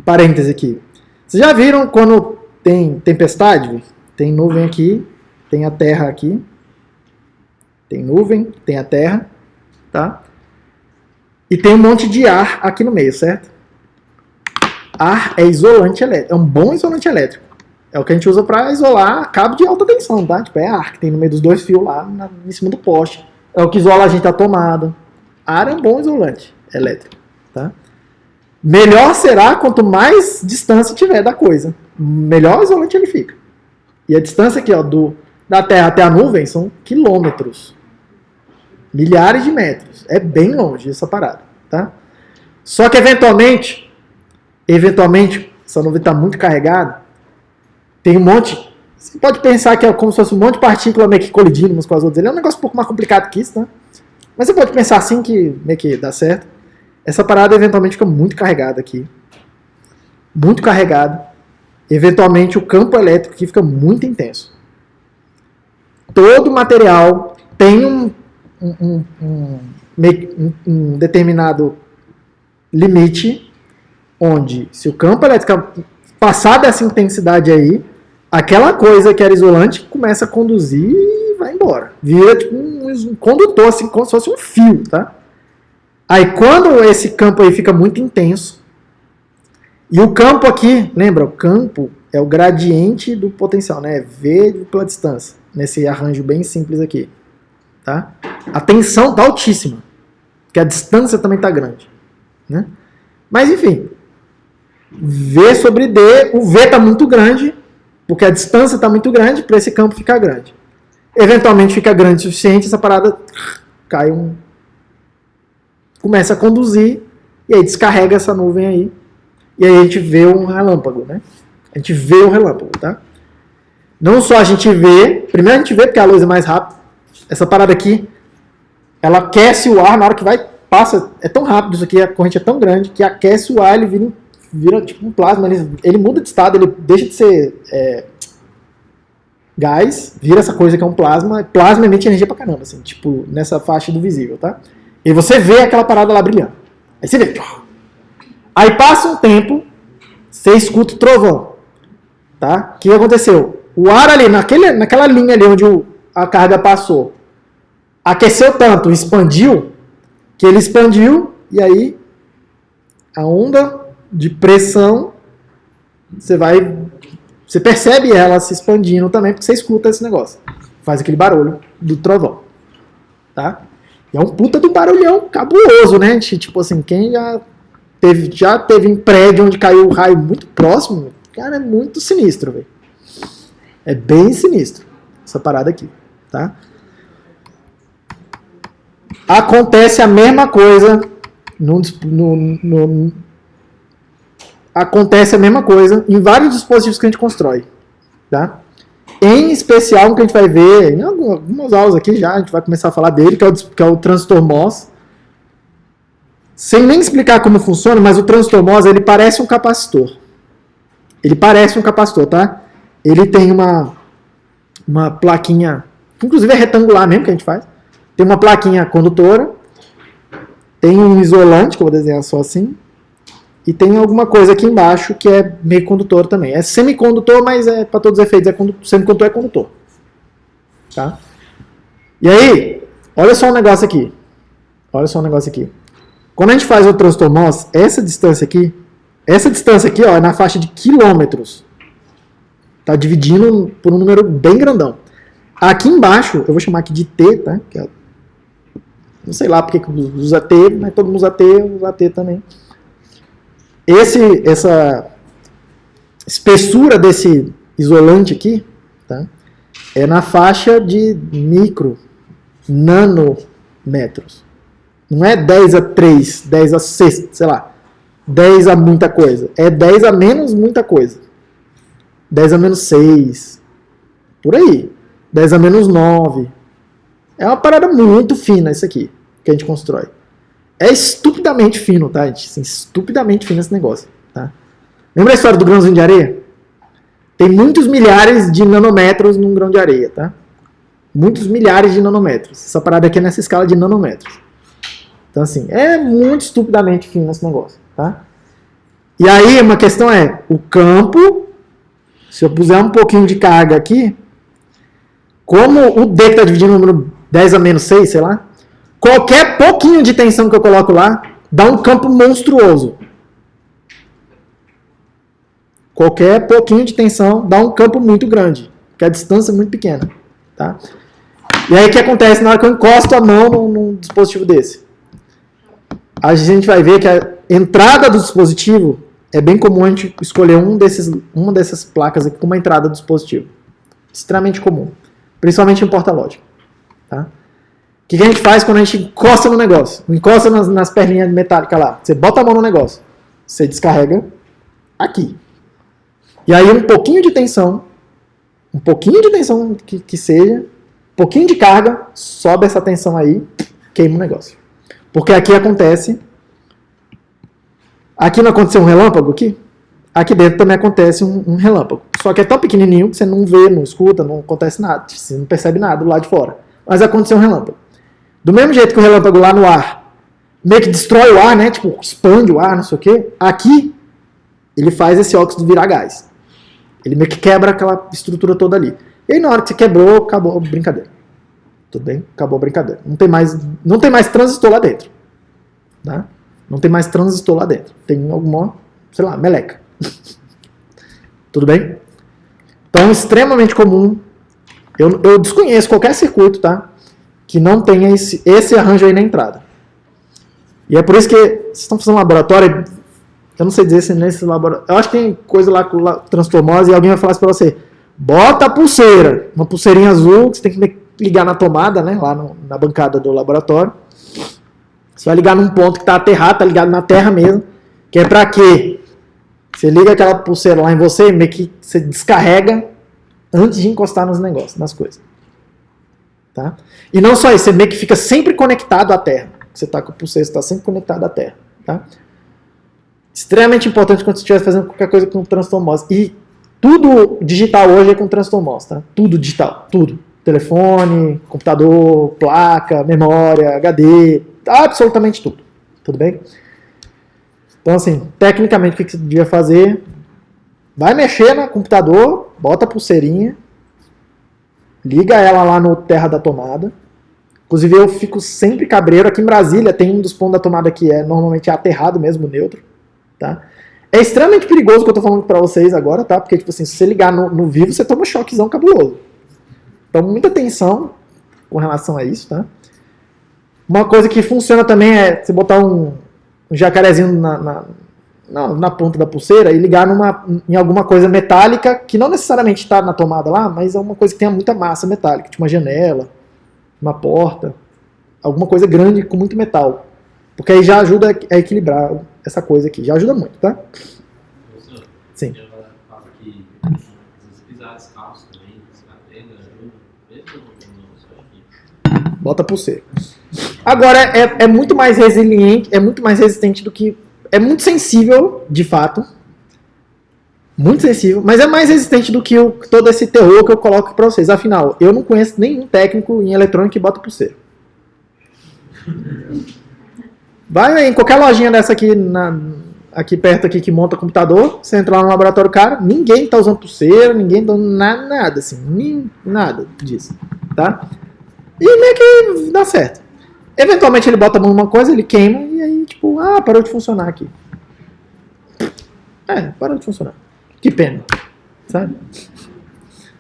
parêntese aqui. Vocês já viram quando tem tempestade? Tem nuvem aqui, tem a terra aqui. Tem nuvem, tem a terra, tá? E tem um monte de ar aqui no meio, certo? Ar é isolante elétrico, é um bom isolante elétrico. É o que a gente usa para isolar cabo de alta tensão, tá? Tipo, é ar que tem no meio dos dois fios lá em cima do poste. É o que isola a gente da tomada. Ar é um bom isolante elétrico, tá? Melhor será quanto mais distância tiver da coisa. Melhor isolante ele fica. E a distância aqui, ó, da Terra até a nuvem são quilômetros. Milhares de metros. É bem longe essa parada, tá? Só que eventualmente, essa nuvem está muito carregada, tem um monte. Você pode pensar que é como se fosse um monte de partículas meio que colidindo umas com as outras. Ele é um negócio um pouco mais complicado que isso, tá? Mas você pode pensar assim que meio que dá certo. Essa parada eventualmente fica muito carregada aqui. Muito carregada. Eventualmente o campo elétrico aqui fica muito intenso. Todo material tem um determinado limite onde, se o campo elétrico passar dessa intensidade aí, aquela coisa que era isolante começa a conduzir e vai embora. Vira tipo um condutor, assim, como se fosse um fio, tá? Aí quando esse campo aí fica muito intenso, e o campo aqui, lembra, o campo é o gradiente do potencial, né? V pela distância, nesse arranjo bem simples aqui, tá? A tensão tá altíssima, porque a distância também tá grande, né? Mas enfim, V sobre D, o V tá muito grande, porque a distância tá muito grande para esse campo ficar grande. Eventualmente fica grande o suficiente, essa parada cai começa a conduzir, e aí descarrega essa nuvem aí, e aí a gente vê um relâmpago, né? A gente vê o relâmpago, tá? Não só a gente vê, primeiro a gente vê porque a luz é mais rápida, essa parada aqui, ela aquece o ar na hora que passa, é tão rápido isso aqui, a corrente é tão grande, que aquece o ar, ele vira tipo um plasma, ele muda de estado, ele deixa de ser gás, vira essa coisa que é um plasma emite energia pra caramba, assim, tipo, nessa faixa do visível, tá? E você vê aquela parada lá brilhando. Aí você vê. Aí passa um tempo, você escuta o trovão. Tá? O que aconteceu? O ar ali, naquela linha ali onde a carga passou, aqueceu tanto, expandiu, que ele expandiu, e aí a onda de pressão, você percebe ela se expandindo também, porque você escuta esse negócio. Faz aquele barulho do trovão. Tá? E é um puta do barulhão cabuloso, né? Tipo assim, quem já teve em prédio onde caiu um raio muito próximo, cara, é muito sinistro, velho. É bem sinistro essa parada aqui, tá? Acontece a mesma coisa acontece a mesma coisa em vários dispositivos que a gente constrói, tá? Em especial, o que a gente vai ver em algumas aulas aqui já, a gente vai começar a falar dele, que é o transistor MOS. Sem nem explicar como funciona, mas o transistor MOS, ele parece um capacitor. Ele parece um capacitor, tá? Ele tem uma plaquinha, que inclusive é retangular mesmo que a gente faz. Tem uma plaquinha condutora, tem um isolante, que eu vou desenhar só assim, e tem alguma coisa aqui embaixo que é meio condutor também. É semicondutor, mas para todos os efeitos, semicondutor é condutor. Tá? E aí, olha só um negócio aqui. Quando a gente faz o transistor MOS, essa distância aqui, ó, é na faixa de quilômetros. Tá dividindo por um número bem grandão. Aqui embaixo, eu vou chamar aqui de T, tá? Que não sei lá porque usa T, mas todo mundo usa T também. Essa espessura desse isolante aqui, tá? É na faixa de nanômetros. Não é 10 a 3, 10 a 6, sei lá. 10 a muita coisa. É 10 a menos muita coisa. 10 a menos 6. Por aí. 10 a menos 9. É uma parada muito fina isso aqui, que a gente constrói. É estupidamente fino, tá, gente? Assim, estupidamente fino esse negócio, tá? Lembra a história do grãozinho de areia? Tem muitos milhares de nanômetros num grão de areia, tá? Muitos milhares de nanômetros. Essa parada aqui é nessa escala de nanômetros. Então, assim, é muito estupidamente fino esse negócio, tá? E aí, uma questão é, o campo, se eu puser um pouquinho de carga aqui, como o D que está dividindo o número 10 a menos 6, sei lá, qualquer pouquinho de tensão que eu coloco lá, dá um campo monstruoso. Qualquer pouquinho de tensão dá um campo muito grande, porque a distância é muito pequena. Tá? E aí o que acontece na hora que eu encosto a mão num dispositivo desse? A gente vai ver que a entrada do dispositivo é bem comum a gente escolher uma dessas placas aqui como uma entrada do dispositivo. Extremamente comum. Principalmente em porta-lógica. Tá? O que a gente faz quando a gente encosta no negócio? Encosta nas perninhas metálicas lá. Você bota a mão no negócio. Você descarrega aqui. E aí um pouquinho de tensão que seja, um pouquinho de carga, sobe essa tensão aí, queima o negócio. Porque aqui acontece... Aqui não aconteceu um relâmpago aqui? Aqui dentro também acontece um relâmpago. Só que é tão pequenininho que você não vê, não escuta, não acontece nada. Você não percebe nada do lado de fora. Mas aconteceu um relâmpago. Do mesmo jeito que o relâmpago lá no ar meio que destrói o ar, né? Tipo, expande o ar, não sei o quê. Aqui, ele faz esse óxido virar gás. Ele meio que quebra aquela estrutura toda ali. E aí na hora que você quebrou, acabou a brincadeira. Tudo bem? Acabou a brincadeira. Não tem mais transistor lá dentro. Tá? Não tem mais transistor lá dentro. Tem alguma, sei lá, meleca. Tudo bem? Então, extremamente comum. Eu desconheço qualquer circuito, tá? Que não tenha esse arranjo aí na entrada. E é por isso que vocês estão fazendo um laboratório. Eu não sei dizer se nesse laboratório. Eu acho que tem coisa lá com transformose e alguém vai falar assim pra você: bota a pulseira. Uma pulseirinha azul que você tem que ligar na tomada, né? Lá na bancada do laboratório. Você vai ligar num ponto que está aterrado, tá ligado na terra mesmo. Que é para quê? Você liga aquela pulseira lá em você e meio que você descarrega antes de encostar nos negócios, nas coisas. Tá? E não só isso, você meio que fica sempre conectado à terra. Você está com a pulseira, você está sempre conectado à terra. Tá? Extremamente importante quando você estiver fazendo qualquer coisa com transtomose. E tudo digital hoje é com transtomose. Tá? Tudo digital, tudo. Telefone, computador, placa, memória, HD, absolutamente tudo. Tudo bem? Então, assim, tecnicamente, o que você devia fazer? Vai mexer no computador, bota a pulseirinha, liga ela lá no terra da tomada. Inclusive, eu fico sempre cabreiro. Aqui em Brasília tem um dos pontos da tomada que normalmente é aterrado mesmo, neutro. Tá? É extremamente perigoso o que eu tô falando pra vocês agora, tá? Porque, tipo assim, se você ligar no vivo, você toma um choquezão cabuloso. Então, muita atenção com relação a isso, tá? Uma coisa que funciona também é você botar um jacarezinho na ponta da pulseira e ligar em alguma coisa metálica que não necessariamente está na tomada lá, mas é uma coisa que tenha muita massa metálica, tipo uma janela, uma porta, alguma coisa grande com muito metal. Porque aí já ajuda a equilibrar essa coisa aqui. Já ajuda muito, tá? Professor, sim. Eu falo que às pisar descalço também, descatendo, ajuda, mesmo no Bota a pulseira. Agora, é muito mais resiliente, é muito mais resistente do que... É muito sensível, de fato. Muito sensível, mas é mais resistente do que todo esse terror que eu coloco pra vocês. Afinal, eu não conheço nenhum técnico em eletrônica que bota pulseira. Vai em qualquer lojinha dessa aqui, aqui perto aqui que monta computador, você entra lá no laboratório, cara, ninguém tá usando pulseira, ninguém tá usando nada assim, nada disso, tá? E meio que dá certo. Eventualmente ele bota a mão numa coisa, ele queima e aí tipo, parou de funcionar aqui. Parou de funcionar. Que pena, sabe?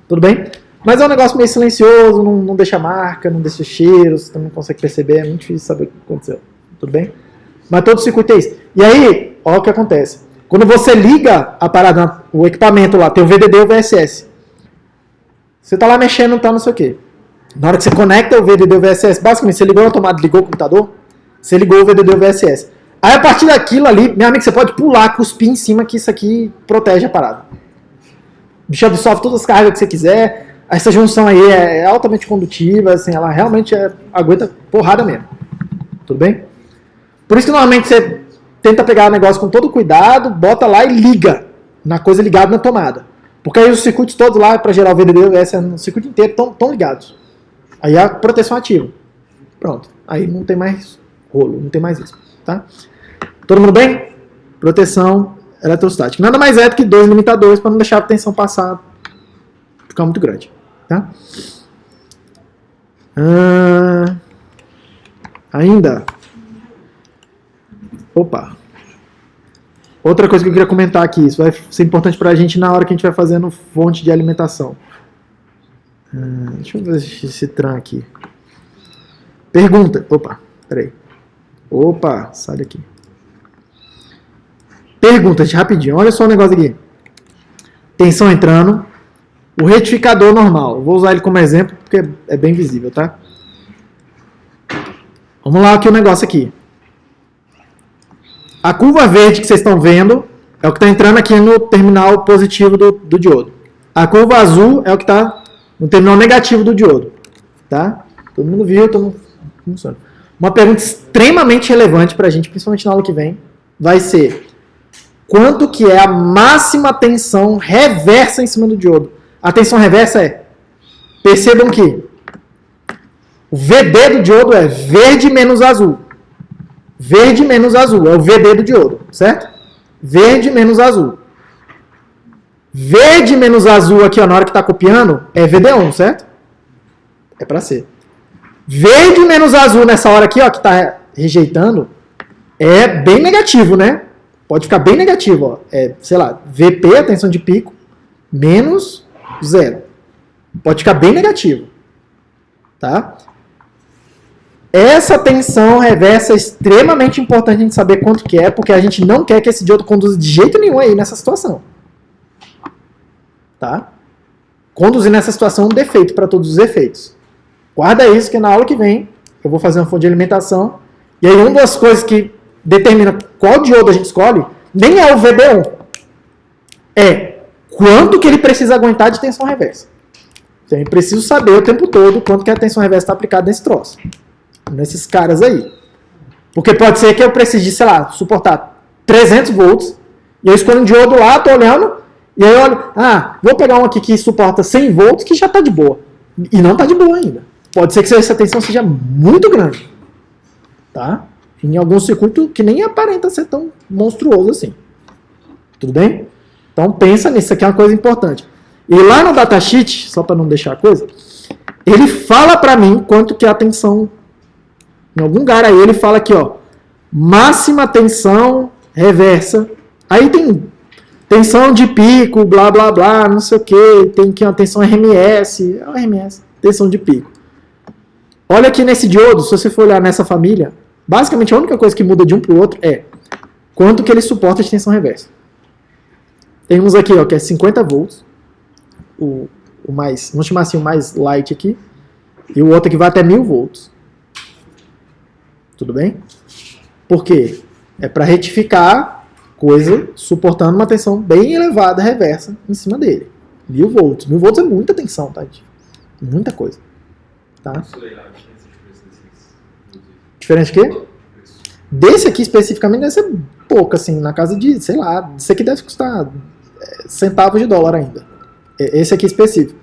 Tudo bem? Mas é um negócio meio silencioso, não deixa marca, não deixa cheiro, você não consegue perceber, é muito difícil saber o que aconteceu. Tudo bem? Mas todo circuito é isso. E aí, olha o que acontece. Quando você liga a parada, o equipamento lá, tem o VDD e o VSS. Você tá lá mexendo, tá não sei o quê. Na hora que você conecta o VDD e o VSS, basicamente você ligou a tomada, ligou o computador, você ligou o VDD e o VSS. Aí a partir daquilo ali, meu amigo, você pode pular, cuspir em cima que isso aqui protege a parada. O bicho absorve todas as cargas que você quiser. Essa junção aí é altamente condutiva, assim, ela realmente aguenta porrada mesmo. Tudo bem? Por isso que normalmente você tenta pegar o negócio com todo cuidado, bota lá e liga na coisa ligada na tomada. Porque aí os circuitos todos lá para gerar o VDD e o VSS, o circuito inteiro estão ligados. Aí a proteção ativa. Pronto. Aí não tem mais rolo, não tem mais isso. Tá? Todo mundo bem? Proteção eletrostática. Nada mais é do que 2 limitadores para não deixar a tensão passar, ficar muito grande. Tá? Ainda. Opa. Outra coisa que eu queria comentar aqui, isso vai ser importante pra gente na hora que a gente vai fazendo fonte de alimentação. Deixa eu ver esse tran aqui. Pergunta. Opa, peraí. Opa, sai daqui. Pergunta, rapidinho. Olha só o negócio aqui. Tensão entrando. O retificador normal. Vou usar ele como exemplo porque é bem visível, tá? Vamos lá aqui o negócio aqui. A curva verde que vocês estão vendo é o que está entrando aqui no terminal positivo do diodo. A curva azul é o que está no terminal negativo do diodo. Tá? Todo mundo viu, todo mundo funciona. Uma pergunta extremamente relevante para a gente, principalmente na aula que vem, vai ser: quanto que é a máxima tensão reversa em cima do diodo? A tensão reversa é, percebam que o VD do diodo é verde menos azul. Verde menos azul é o VD do diodo, certo? Verde menos azul. Verde menos azul aqui, ó, na hora que está copiando, é VD1, certo? É para ser. Verde menos azul nessa hora aqui, ó, que está rejeitando, é bem negativo, né? Pode ficar bem negativo, ó. É, sei lá, VP, a tensão de pico, menos 0. Pode ficar bem negativo. Tá? Essa tensão reversa é extremamente importante a gente saber quanto que é, porque a gente não quer que esse diodo conduza de jeito nenhum aí nessa situação. Tá? Conduzir nessa situação é um defeito para todos os efeitos. Guarda isso, que na aula que vem eu vou fazer uma fonte de alimentação, e aí uma das coisas que determina qual diodo a gente escolhe nem é o VD1. É quanto que ele precisa aguentar de tensão reversa. Então eu preciso saber o tempo todo quanto que a tensão reversa está aplicada nesse troço. Nesses caras aí. Porque pode ser que eu precise de, sei lá, suportar 300 volts, e eu escolho um diodo lá, tô olhando, e aí eu olho, vou pegar um aqui que suporta 100 volts, que já tá de boa. E não tá de boa ainda. Pode ser que essa tensão seja muito grande. Tá? Em algum circuito que nem aparenta ser tão monstruoso assim. Tudo bem? Então pensa nisso, isso aqui é uma coisa importante. E lá no datasheet, só para não deixar a coisa, ele fala para mim quanto que é a tensão. Em algum lugar aí ele fala aqui, ó, máxima tensão reversa. Aí tem tensão de pico, blá blá blá, não sei o que, tem aqui uma tensão RMS, tensão de pico. Olha aqui nesse diodo, se você for olhar nessa família, basicamente a única coisa que muda de um para o outro é quanto que ele suporta de tensão reversa. Tem uns aqui, ó, que é 50 volts, o mais, vamos chamar assim, o mais light aqui, e o outro que vai até 1000 volts. Tudo bem? Por quê? É para retificar coisa suportando uma tensão bem elevada reversa em cima dele. 1000 volts. 1000 volts é muita tensão, tá? Muita coisa. Tá? Diferente de quê? Desse aqui especificamente deve ser pouco, assim, na casa de, sei lá, esse aqui deve custar centavos de dólar ainda. Esse aqui específico.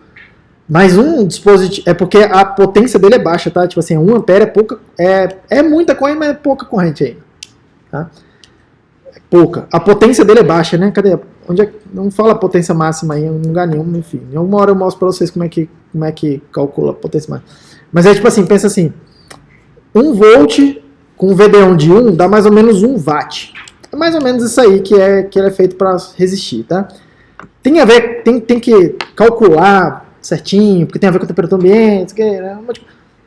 Mas um dispositivo, é porque a potência dele é baixa, tá? Tipo assim, 1 ampere é pouca, é muita corrente, mas é pouca corrente ainda. Tá? É pouca. A potência dele é baixa, né? Cadê? Não fala a potência máxima aí em lugar nenhum, enfim. Em alguma hora eu mostro pra vocês como é que calcula a potência máxima. Mas é tipo assim, pensa assim, 1 volt com VD1 de 1 dá mais ou menos 1 watt. É mais ou menos isso aí que ele é feito para resistir, tá? Tem a ver, tem que calcular certinho, porque tem a ver com a temperatura ambiente,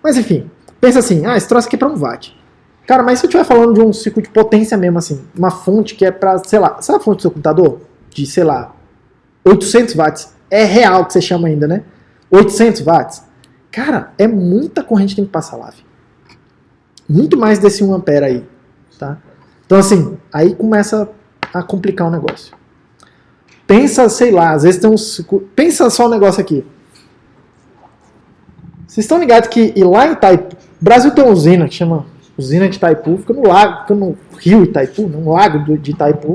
mas enfim, pensa assim, esse troço aqui é para 1 watt. Cara, mas se eu estiver falando de um ciclo de potência mesmo assim, uma fonte que é para, sei lá, sabe a fonte do seu computador? De, sei lá, 800 watts, é real que você chama ainda, né? 800 watts. Cara, é muita corrente que tem que passar lá, filho. Muito mais desse 1 ampere aí, tá? Então assim, aí começa a complicar o negócio. Pensa, sei lá, às vezes tem pensa só um negócio aqui. Vocês estão ligados que lá em Itaipu, o Brasil tem uma usina que chama usina de Itaipu, fica no lago, fica no rio Itaipu, no lago de Itaipu,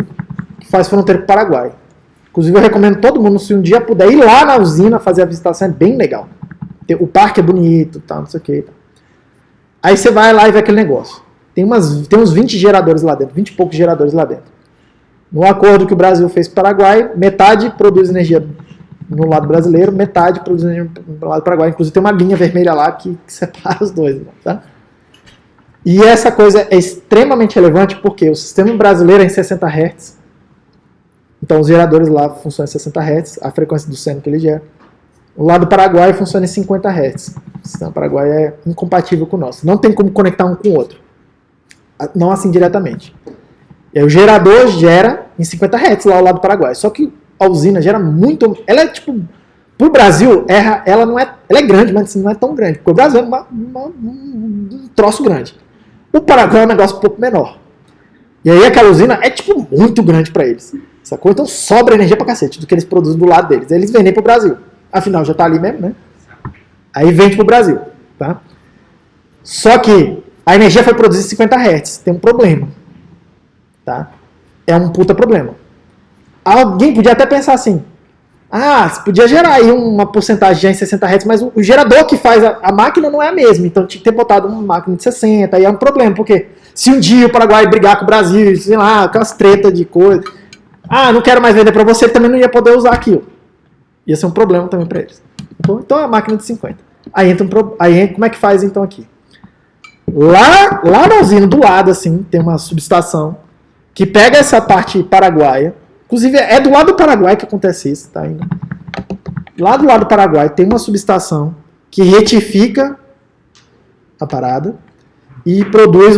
que faz fronteira com o Paraguai. Inclusive eu recomendo todo mundo, se um dia puder ir lá na usina fazer a visitação, é bem legal. O parque é bonito, tal, não sei o que. Aí você vai lá e vê aquele negócio. Tem uns 20 geradores lá dentro, 20 e poucos geradores lá dentro. No acordo que o Brasil fez com o Paraguai, metade produz energia no lado brasileiro, metade produz energia no lado do Paraguai. Inclusive tem uma linha vermelha lá que separa os dois. Tá? E essa coisa é extremamente relevante porque o sistema brasileiro é em 60 Hz Então os geradores lá funcionam em 60 Hz, a frequência do seno que ele gera. O lado do Paraguai funciona em 50 Hz. O sistema Paraguai é incompatível com o nosso. Não tem como conectar um com o outro. Não assim diretamente. E aí o gerador gera em 50 Hz lá ao lado do Paraguai. Só que a usina gera muito... Ela é tipo... Pro Brasil, ela não é... Ela é grande, mas assim, não é tão grande. Porque o Brasil é um troço grande. O Paraguai é um negócio um pouco menor. E aí aquela usina é tipo muito grande para eles. Sacou? Então sobra energia pra cacete do que eles produzem do lado deles. Eles vendem pro Brasil. Afinal, já tá ali mesmo, né? Aí vende pro Brasil. Tá? Só que a energia foi produzida em 50 Hz. Tem um problema. Tá? É um puta problema. Alguém podia até pensar assim, você podia gerar aí uma porcentagem já em 60 Hz, mas o gerador que faz a máquina não é a mesma, então tinha que ter botado uma máquina de 60, aí é um problema, porque se um dia o Paraguai brigar com o Brasil, sei lá, aquelas tretas de coisa, não quero mais vender para você, ele também não ia poder usar aquilo. Ia ser um problema também para eles. Então é a máquina de 50. Aí como é que faz então aqui? Lá na usina, do lado, assim, tem uma subestação que pega essa parte paraguaia. Inclusive, é do lado do Paraguai que acontece isso, tá indo. Lá do lado do Paraguai tem uma subestação que retifica a parada e produz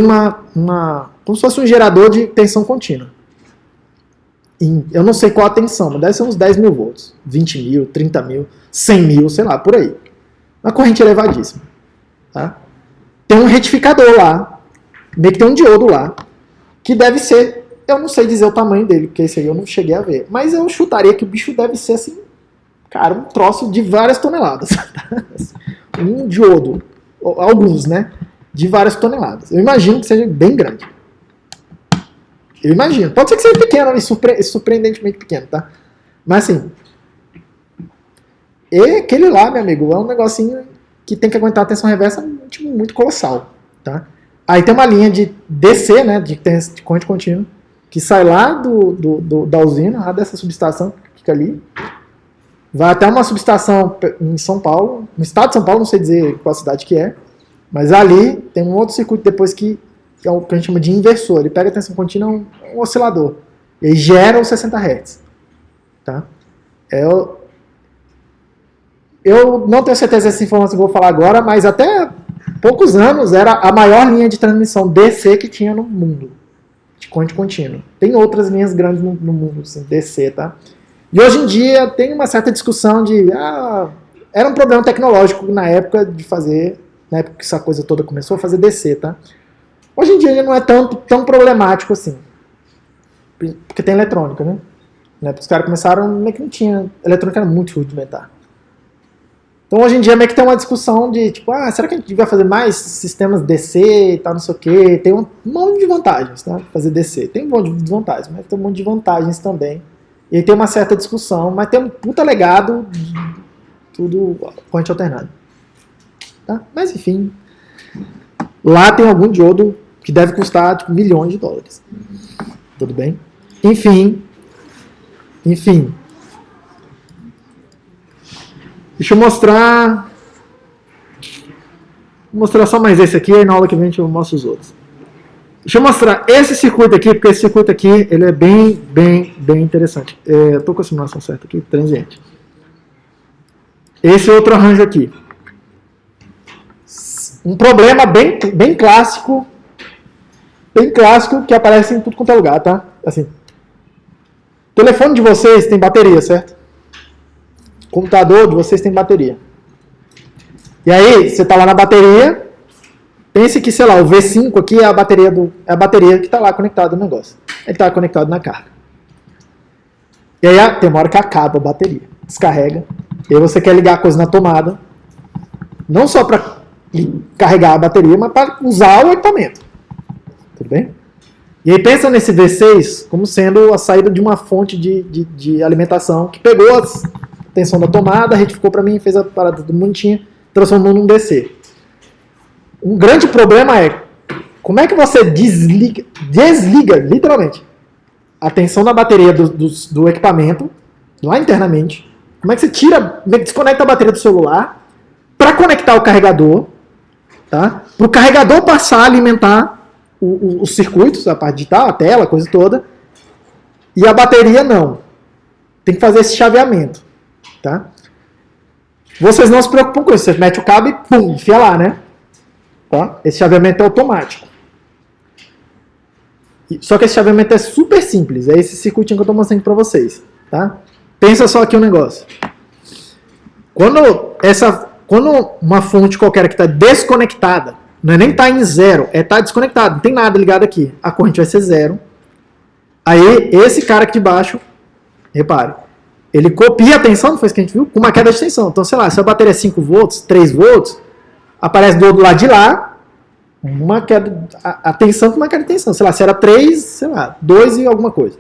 como se fosse um gerador de tensão contínua. Eu não sei qual a tensão, mas deve ser uns 10 mil volts, 20 mil, 30 mil, 100 mil, sei lá, por aí. Uma corrente elevadíssima. Tá? Tem um retificador lá, meio que tem um diodo lá, que deve ser... Eu não sei dizer o tamanho dele, porque esse aí eu não cheguei a ver. Mas eu chutaria que o bicho deve ser assim, cara, um troço de várias toneladas. Um diodo. Alguns, né? De várias toneladas. Eu imagino que seja bem grande. Eu imagino. Pode ser que seja pequeno, surpreendentemente pequeno, tá? Mas assim... aquele lá, meu amigo, é um negocinho que tem que aguentar a tensão reversa tipo, muito colossal, tá? Aí tem uma linha de DC, né? De corrente contínua, que sai lá da usina, lá dessa subestação que fica ali, vai até uma subestação em São Paulo, no estado de São Paulo, não sei dizer qual cidade que é, mas ali tem um outro circuito depois que é o que a gente chama de inversor, ele pega a tensão contínua, um oscilador, e gera os 60 Hz. Tá? Eu não tenho certeza dessa informação que eu vou falar agora, mas até poucos anos era a maior linha de transmissão DC que tinha no mundo. De corrente contínua. Tem outras linhas grandes no mundo, assim, DC, tá? E hoje em dia tem uma certa discussão de... era um problema tecnológico na época de fazer... Na época que essa coisa toda começou a fazer DC, tá? Hoje em dia ele não é tão problemático assim. Porque tem eletrônica, né? Na época os caras começaram, meio que não tinha... A eletrônica era muito rudimentar. Então hoje em dia meio que tem uma discussão de tipo, será que a gente devia fazer mais sistemas DC e tal, não sei o que. Tem um monte de vantagens, tá? Fazer DC. Tem um monte de desvantagens, mas tem um monte de vantagens também. E aí tem uma certa discussão, mas tem um puta legado de tudo corrente alternada. Tá? Mas enfim, lá tem algum diodo que deve custar tipo, milhões de dólares. Tudo bem? Enfim. Deixa eu mostrar só mais esse aqui, aí na aula que vem eu mostro os outros. Deixa eu mostrar esse circuito aqui, porque esse circuito aqui ele é bem interessante. Eu estou com a simulação certa aqui, transiente. Esse outro arranjo aqui. Um problema bem clássico que aparece em tudo quanto é lugar, tá? Assim, o telefone de vocês tem bateria, certo? O computador de vocês tem bateria. E aí, você está lá na bateria, pense que, sei lá, o V5 aqui é a bateria que está lá conectada no negócio. Ele está conectado na carga. E aí, tem uma hora que acaba a bateria, descarrega, e aí você quer ligar a coisa na tomada, não só para carregar a bateria, mas para usar o equipamento. Tudo bem? E aí pensa nesse V6 como sendo a saída de uma fonte de alimentação que pegou a tensão da tomada, retificou para mim, fez a parada do bonitinha, transformou num DC. Um grande problema é como é que você desliga literalmente, a tensão da bateria do equipamento, lá internamente. Como é que você desconecta a bateria do celular para conectar o carregador, tá? Para o carregador passar a alimentar os circuitos, a parte digital, a tela, a coisa toda, e a bateria não. tem que fazer esse chaveamento, tá? Vocês não se preocupam com isso, você mete o cabo e pum, enfia lá, né? Tá? Esse chaveamento é automático. Só que esse chaveamento é super simples, é esse circuitinho que eu estou mostrando para vocês, tá? Pensa só aqui um negócio. Quando uma fonte qualquer que está desconectada, não é nem está em zero, é está desconectado, não tem nada ligado aqui, a corrente vai ser zero. Aí esse cara aqui de baixo, repare, ele copia a tensão, não foi isso que a gente viu? Com uma queda de tensão. Então, sei lá, se a bateria é 5 volts, 3 volts, aparece do lado de lá, uma queda, a tensão com uma queda de tensão. Sei lá, se era 3, sei lá, 2 e alguma coisa.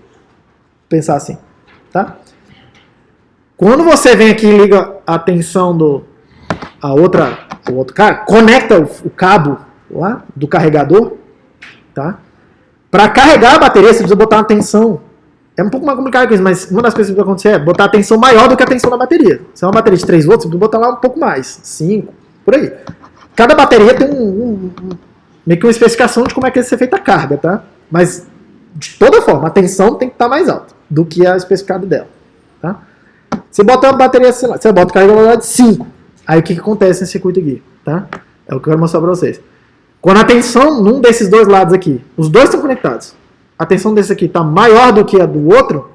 Pensar assim, tá? Quando você vem aqui e liga a tensão o outro cara, conecta o cabo lá do carregador, tá? Para carregar a bateria, você precisa botar uma tensão. É um pouco mais complicado que isso, mas uma das coisas que vai acontecer é botar a tensão maior do que a tensão da bateria. Se é uma bateria de 3 volts, você precisa botar lá um pouco mais, 5, por aí. Cada bateria tem meio que uma especificação de como é que vai ser feita a carga, tá? Mas, de toda forma, a tensão tem que estar mais alta do que a especificada dela, tá? Você bota a bateria, sei lá, você bota o carregador de 5. Aí o que acontece nesse circuito aqui, tá? É o que eu quero mostrar pra vocês. Quando a tensão num desses dois lados aqui, os dois estão conectados, a tensão desse aqui está maior do que a do outro,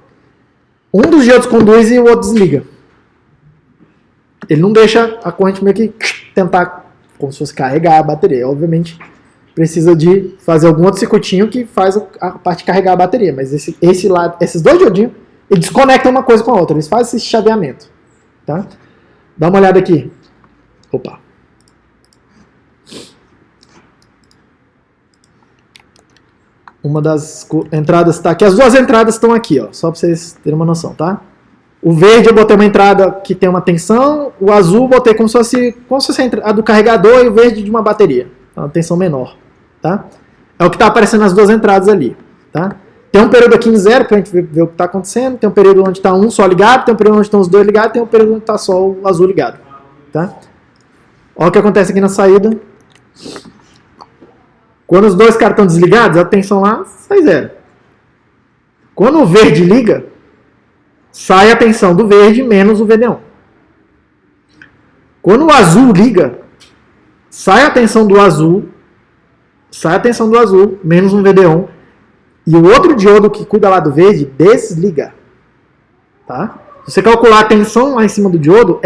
um dos diodos conduz e o outro desliga. Ele não deixa a corrente meio que tentar, como se fosse carregar a bateria. Obviamente, precisa de fazer algum outro circuitinho que faz a parte de carregar a bateria. Mas esse lado, esses dois diodinhos, eles desconectam uma coisa com a outra. Eles fazem esse chaveamento. Tá? Dá uma olhada aqui. Opa. Uma das entradas está aqui. As duas entradas estão aqui, ó, só para vocês terem uma noção, tá? O verde eu botei uma entrada que tem uma tensão, o azul eu botei como se fosse a do carregador e o verde de uma bateria. Uma tensão menor, tá? É o que está aparecendo nas duas entradas ali, tá? Tem um período aqui em zero para a gente ver o que está acontecendo, tem um período onde está um só ligado, tem um período onde estão os dois ligados, tem um período onde está só o azul ligado, tá? Olha o que acontece aqui na saída. Quando os dois caras estão desligados, a tensão lá sai zero. Quando o verde liga, sai a tensão do verde menos o VD1. Quando o azul liga, sai a tensão do azul menos um VD1. E o outro diodo que cuida lá do verde desliga. Tá? Se você calcular a tensão lá em cima do diodo,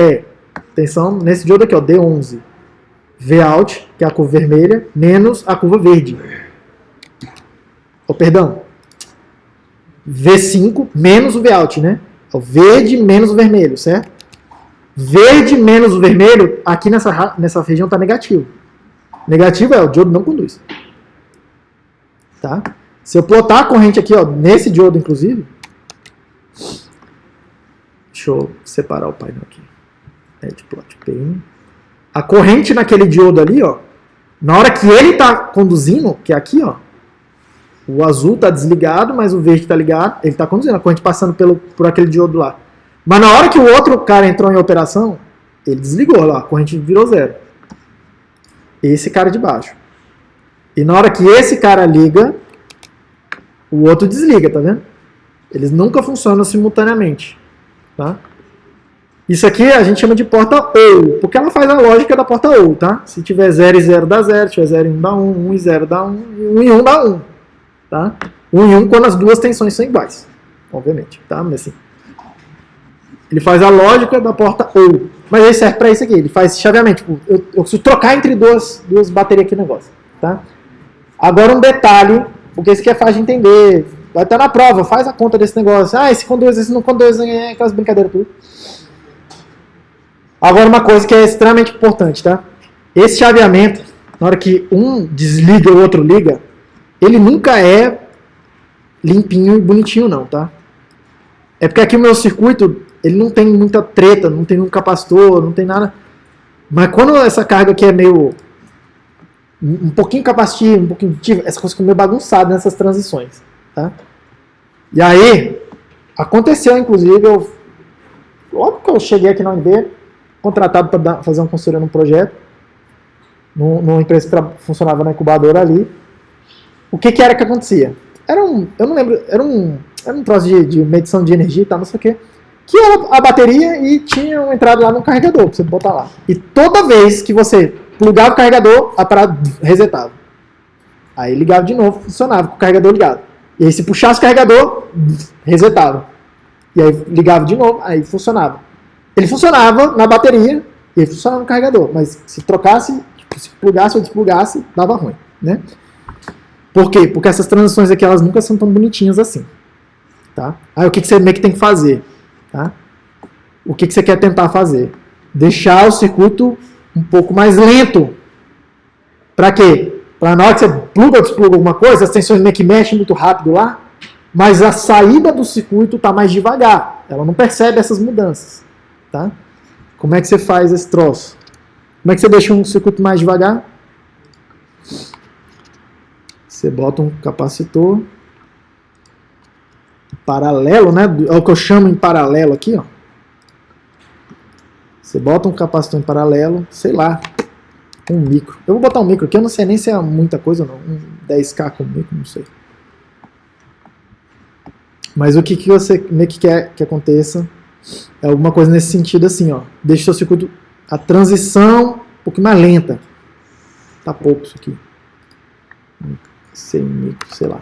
tensão nesse diodo aqui, ó, D11. Vout, que é a curva vermelha, menos a curva verde. V5 menos o Vout, né? O verde menos o vermelho, certo? Verde menos o vermelho, aqui nessa região está negativo. Negativo o diodo não conduz. Tá? Se eu plotar a corrente aqui, ó, nesse diodo, inclusive, deixa eu separar o painel aqui. Edge plot pane. A corrente naquele diodo ali, ó, na hora que ele está conduzindo, que é aqui, ó, o azul está desligado, mas o verde está ligado, ele está conduzindo, a corrente passando por aquele diodo lá. Mas na hora que o outro cara entrou em operação, ele desligou lá, a corrente virou zero. Esse cara de baixo. E na hora que esse cara liga, o outro desliga, tá vendo? Eles nunca funcionam simultaneamente, tá? Isso aqui a gente chama de porta OU, porque ela faz a lógica da porta OU, tá? Se tiver 0 e 0 dá 0, se tiver 0 e 1 dá 1, 1 e 0 dá 1, e 1 e 1 dá 1, tá? 1 e 1 quando as duas tensões são iguais, obviamente, tá? Mas assim, ele faz a lógica da porta OU, mas ele serve para isso aqui, ele faz chaveamento, tipo, eu preciso trocar entre duas baterias aqui no negócio, tá? Agora um detalhe, porque isso aqui é fácil de entender, vai estar na prova, faz a conta desse negócio, esse conduz, esse não conduz, aquelas brincadeiras tudo. Agora uma coisa que é extremamente importante, tá? Esse chaveamento, na hora que um desliga e o outro liga, ele nunca é limpinho e bonitinho não, tá? É porque aqui o meu circuito, ele não tem muita treta, não tem um capacitor, não tem nada. Mas quando essa carga aqui é meio um pouquinho capacitiva, um pouquinho ativa, essa coisa ficou meio bagunçada nessas transições, tá? E aí, aconteceu inclusive, logo que eu cheguei aqui na UNB, contratado para fazer uma consultoria num projeto, numa empresa que funcionava na incubadora ali. O que era que acontecia? Eu não lembro, era um troço de medição de energia e tal, não sei o quê. que era a bateria e tinha uma entrada lá no carregador, pra você botar lá. E toda vez que você plugava o carregador, a parada resetava. Aí ligava de novo, funcionava com o carregador ligado. E aí se puxasse o carregador, resetava. E aí ligava de novo, aí funcionava. Ele funcionava na bateria e ele funcionava no carregador. Mas se trocasse, se plugasse ou desplugasse, dava ruim, né? Por quê? Porque essas transições aqui, elas nunca são tão bonitinhas assim. Tá? Aí o que você meio que tem que fazer? Tá? O que você quer tentar fazer? Deixar o circuito um pouco mais lento. Para quê? Para na hora que você pluga ou despluga alguma coisa, as tensões meio que mexem muito rápido lá, mas a saída do circuito está mais devagar. Ela não percebe essas mudanças. Tá? Como é que você faz esse troço? Como é que você deixa um circuito mais devagar? Você bota um capacitor paralelo, né? É o que eu chamo em paralelo aqui, ó. Você bota um capacitor em paralelo, sei lá, um micro. Eu vou botar um micro aqui, eu não sei nem se é muita coisa ou não. Um 10K com micro, não sei. Mas o que você meio que quer que aconteça é alguma coisa nesse sentido assim, ó. Deixa o seu circuito, a transição um pouco mais lenta. Tá pouco isso aqui. Sem micro, sei lá.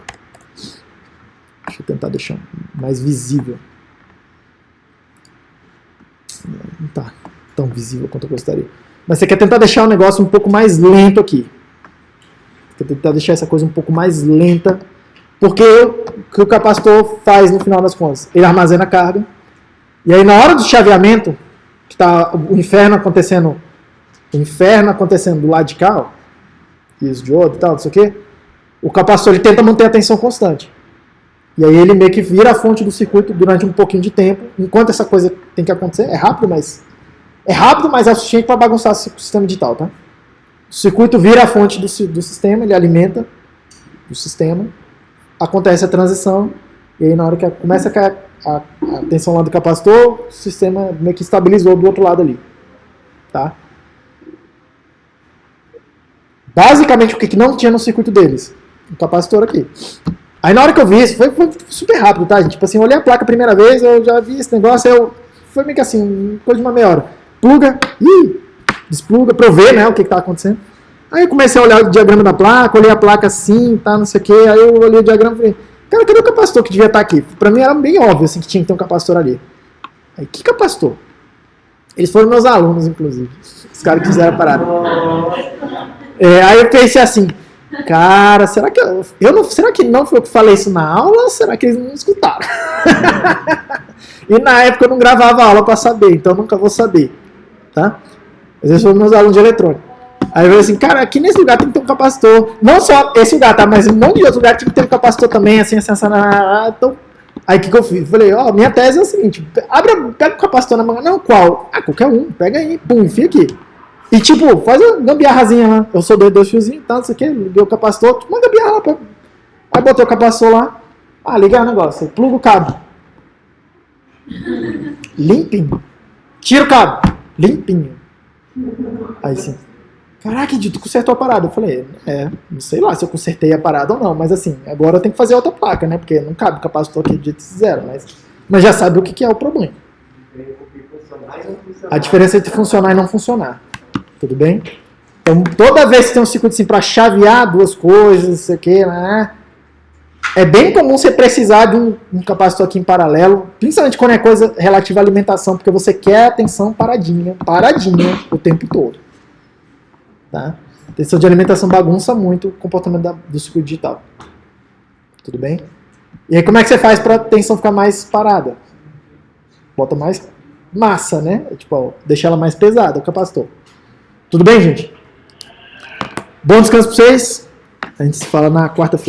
Deixa eu tentar deixar mais visível. Não tá tão visível quanto eu gostaria. Mas você quer tentar deixar o negócio um pouco mais lento aqui. Quer tentar deixar essa coisa um pouco mais lenta. Porque o que o capacitor faz no final das contas? Ele armazena carga. E aí na hora do chaveamento, que está o inferno acontecendo do lado de cá, ó, isso de outro e tal, não sei o quê, o capacitor ele tenta manter a tensão constante. E aí ele meio que vira a fonte do circuito durante um pouquinho de tempo, enquanto essa coisa tem que acontecer. É rápido, mas é o suficiente para bagunçar o sistema digital, tá? O circuito vira a fonte do sistema, ele alimenta o sistema, acontece a transição, e aí na hora que começa a cair a tensão lá do capacitor, o sistema meio que estabilizou do outro lado ali, tá? Basicamente o que não tinha no circuito deles? O capacitor aqui. Aí na hora que eu vi isso, foi super rápido, tá, gente? Tipo assim, eu olhei a placa a primeira vez, eu já vi esse negócio, foi meio que assim, coisa de uma meia hora. Pluga, despluga, pra eu ver, né, o que tá acontecendo. Aí eu comecei a olhar o diagrama da placa, olhei a placa assim, tá, não sei o que, aí eu olhei o diagrama e falei, cara, cadê o capacitor que devia estar aqui? Pra mim era bem óbvio, assim, que tinha que ter um capacitor ali. Aí, que capacitor? Eles foram meus alunos, inclusive. Os caras que fizeram a parada. Aí eu pensei assim, cara, será que será que não foi eu que falei isso na aula ou será que eles não escutaram? E na época eu não gravava aula para saber, então eu nunca vou saber, tá? Mas eles foram meus alunos de eletrônica. Aí eu falei assim, cara, aqui nesse lugar tem que ter um capacitor. Não só esse lugar, tá? Mas um monte de outro lugar tem que ter um capacitor também, assim. Então, aí o que eu fiz? Falei, minha tese é o seguinte, pega o capacitor na mão. Não, qual? Qualquer um, pega aí, pum, enfia aqui. E tipo, faz uma gambiarrazinha lá. Eu sou dois fiozinhos, tá, não sei o que, liguei o capacitor, uma gambiarra lá. Aí botei o capacitor lá. Ligar o negócio, aí pluga o cabo. Limpinho. Tira o cabo. Limpinho. Aí sim. Caraca, tu consertou a parada. Eu falei, não sei lá se eu consertei a parada ou não, mas assim, agora eu tenho que fazer outra placa, né? Porque não cabe o capacitor aqui de zero, mas já sabe o que é o problema. A diferença entre funcionar e não funcionar. Tudo bem? Então, toda vez que tem um circuito assim para chavear duas coisas, não sei o que, né? É bem comum você precisar de um capacitor aqui em paralelo, principalmente quando é coisa relativa à alimentação, porque você quer a tensão paradinha o tempo todo. Tá? A tensão de alimentação bagunça muito o comportamento do circuito digital. Tudo bem? E aí como é que você faz para a tensão ficar mais parada? Bota mais massa, né? Deixa ela mais pesada, o capacitor. Tudo bem, gente? Bom descanso para vocês. A gente se fala na quarta-feira.